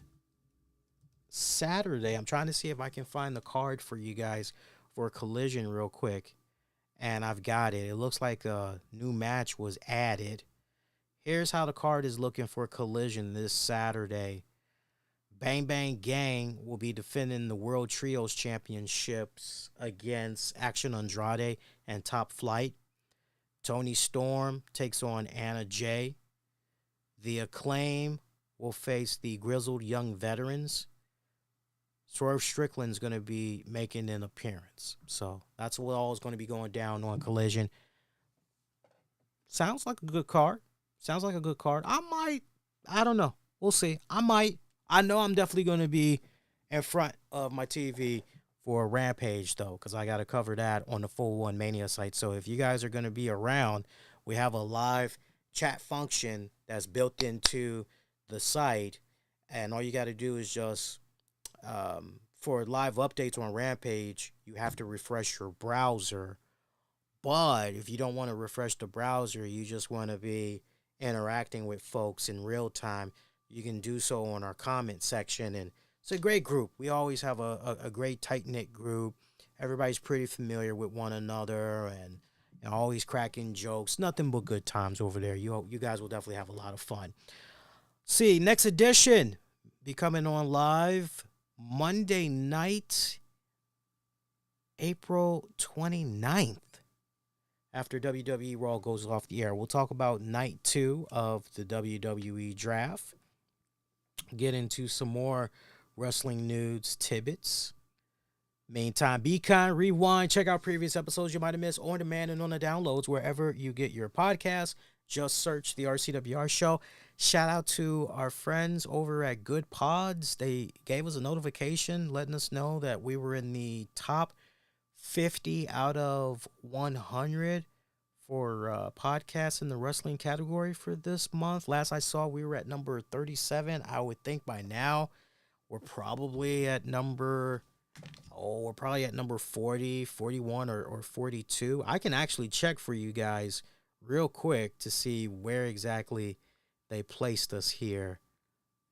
Saturday. I'm trying to see if I can find the card for you guys for Collision real quick. And I've got it. It looks like a new match was added. Here's how the card is looking for Collision this Saturday. Bang Bang Gang will be defending the World Trios Championships against Action Andrade and Top Flight. Tony Storm takes on Anna Jay. The Acclaim will face the Grizzled Young Veterans. Swerve Strickland's going to be making an appearance. So that's what all is going to be going down on Collision. Sounds like a good card. I don't know. We'll see. I know I'm definitely going to be in front of my TV for Rampage, though, because I got to cover that on the Full One Mania site. So if you guys are going to be around, we have a live chat function that's built into the site, and all you got to do is just, for live updates on Rampage, you have to refresh your browser. But if you don't want to refresh the browser, you just want to be interacting with folks in real time, you can do so on our comment section, and it's a great group. We always have a great tight-knit group. Everybody's pretty familiar with one another and always cracking jokes. Nothing but good times over there. You guys will definitely have a lot of fun. See, next edition be coming on live Monday night, April 29th, after WWE Raw goes off the air. We'll talk about night 2 of the WWE Draft. Get into some more wrestling news tidbits. Meantime, be kind, rewind, check out previous episodes you might have missed on demand and on the downloads wherever you get your podcasts. Just search the RCWR show. Shout out to our friends over at Good Pods. They gave us a notification letting us know that we were in the top 50 out of 100 for podcasts in the wrestling category for this month. Last I saw, we were at number 37. I would think by now we're probably at number 40, 41, or 42. I can actually check for you guys real quick to see where exactly they placed us here.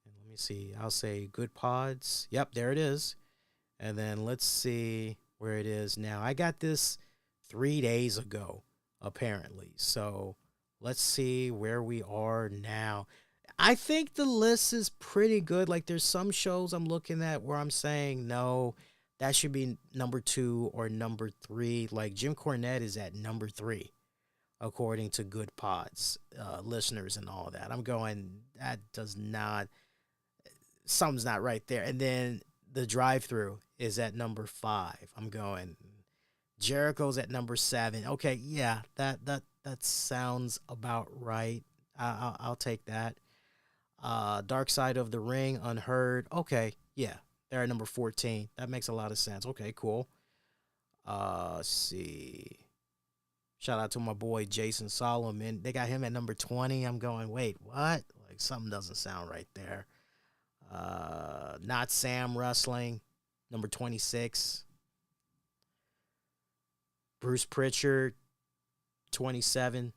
And let me see. I'll say Good Pods. Yep, there it is. And then let's see where it is now. I got this 3 days ago, apparently. So let's see where we are now. I think the list is pretty good. Like, there's some shows I'm looking at where I'm saying, no, that should be number 2 or number 3. Like, Jim Cornette is at number 3, according to Good Pods, listeners and all that. I'm going, that does not, something's not right there. And then the drive-thru is at number 5. I'm going, Jericho's at number 7. Okay, yeah, that sounds about right. I'll take that. Dark Side of the Ring, Unheard. Okay, yeah, they're at number 14. That makes a lot of sense. Okay, cool. Let's see. Shout out to my boy Jason Solomon. They got him at number 20. I'm going, wait, what? Like, something doesn't sound right there. Not Sam Wrestling, number 26. Bruce Pritchard, 27.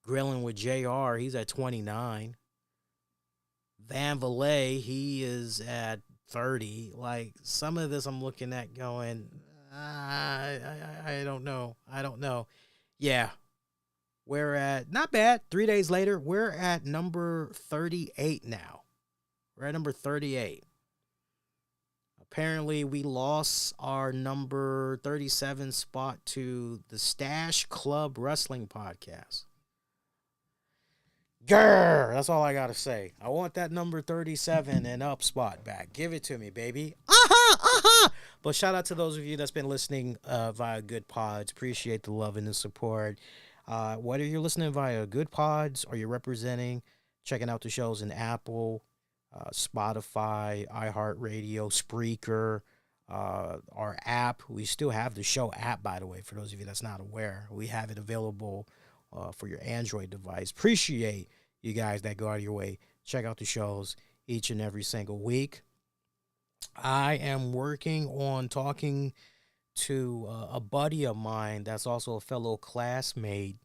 Grilling with JR, he's at 29. Van Valet, he is at 30. Like, some of this I'm looking at going, I don't know. Yeah. We're at, not bad, 3 days later, we're at number 38 now. We're at number 38. Apparently, we lost our number 37 spot to the Stash Club Wrestling Podcast. Grr, that's all I got to say. I want that number 37 and up spot back. Give it to me, baby. But shout out to those of you that's been listening via Good Pods. Appreciate the love and the support. Whether you're listening via Good Pods or you're representing, checking out the shows in Apple, Spotify, iHeartRadio, Spreaker, our app. We still have the show app, by the way, for those of you that's not aware. We have it available for your Android device. Appreciate you guys that go out of your way. Check out the shows each and every single week. I am working on talking to a buddy of mine that's also a fellow classmate.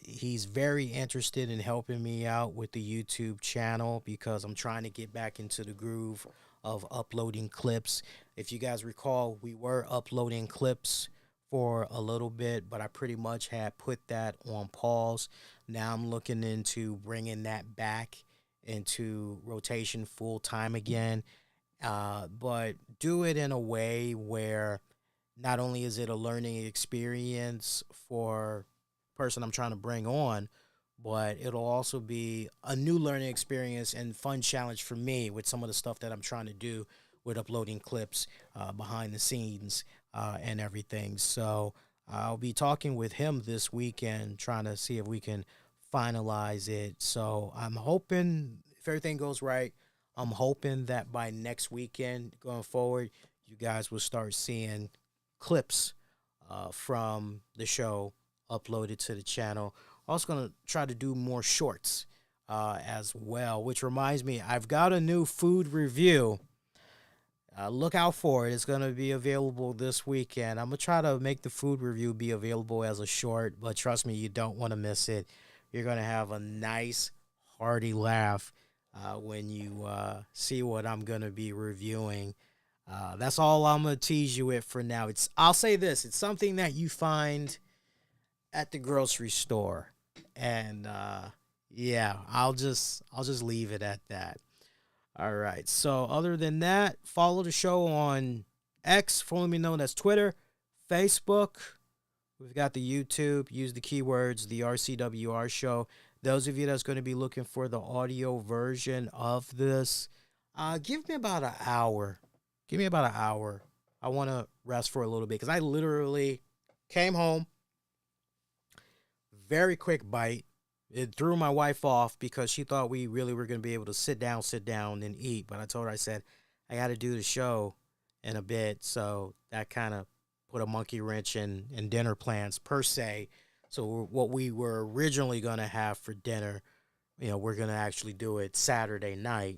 He's very interested in helping me out with the YouTube channel because I'm trying to get back into the groove of uploading clips. If you guys recall, we were uploading clips for a little bit, but I pretty much had put that on pause. Now I'm looking into bringing that back into rotation full time again. But do it in a way where not only is it a learning experience for person I'm trying to bring on, but it'll also be a new learning experience and fun challenge for me with some of the stuff that I'm trying to do with uploading clips behind the scenes and everything. So I'll be talking with him this weekend, trying to see if we can finalize it. So I'm hoping, if everything goes right, I'm hoping that by next weekend going forward, you guys will start seeing clips from the show uploaded to the channel. Also going to try to do more shorts as well, which reminds me, I've got a new food review. Look out for it. It's going to be available this weekend. I'm going to try to make the food review be available as a short, but trust me, you don't want to miss it. You're going to have a nice, hearty laugh when you see what I'm going to be reviewing. That's all I'm going to tease you with for now. I'll say this. It's something that you find at the grocery store. And yeah, I'll just leave it at that. All right. So other than that, follow the show on X, formerly known as Twitter, Facebook. We've got the YouTube. Use the keywords, the RCWR show. Those of you that's going to be looking for the audio version of this, give me about an hour. Give me about an hour. I want to rest for a little bit because I literally came home. Very quick bite. It threw my wife off because she thought we really were going to be able to sit down and eat. But I told her, I said, I got to do the show in a bit. So that kind of put a monkey wrench in dinner plans per se. So what we were originally going to have for dinner, we're going to actually do it Saturday night.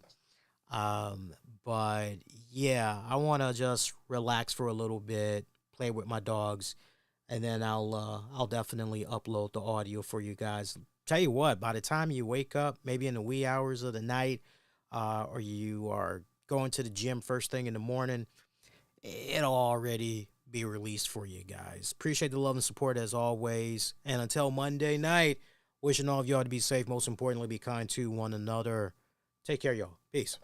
But yeah, I want to just relax for a little bit, play with my dogs, and then I'll definitely upload the audio for you guys. Tell you what, by the time you wake up, maybe in the wee hours of the night, or you are going to the gym first thing in the morning, it'll already be released for you guys. Appreciate the love and support as always. And until Monday night, wishing all of y'all to be safe. Most importantly, be kind to one another. Take care, y'all. Peace.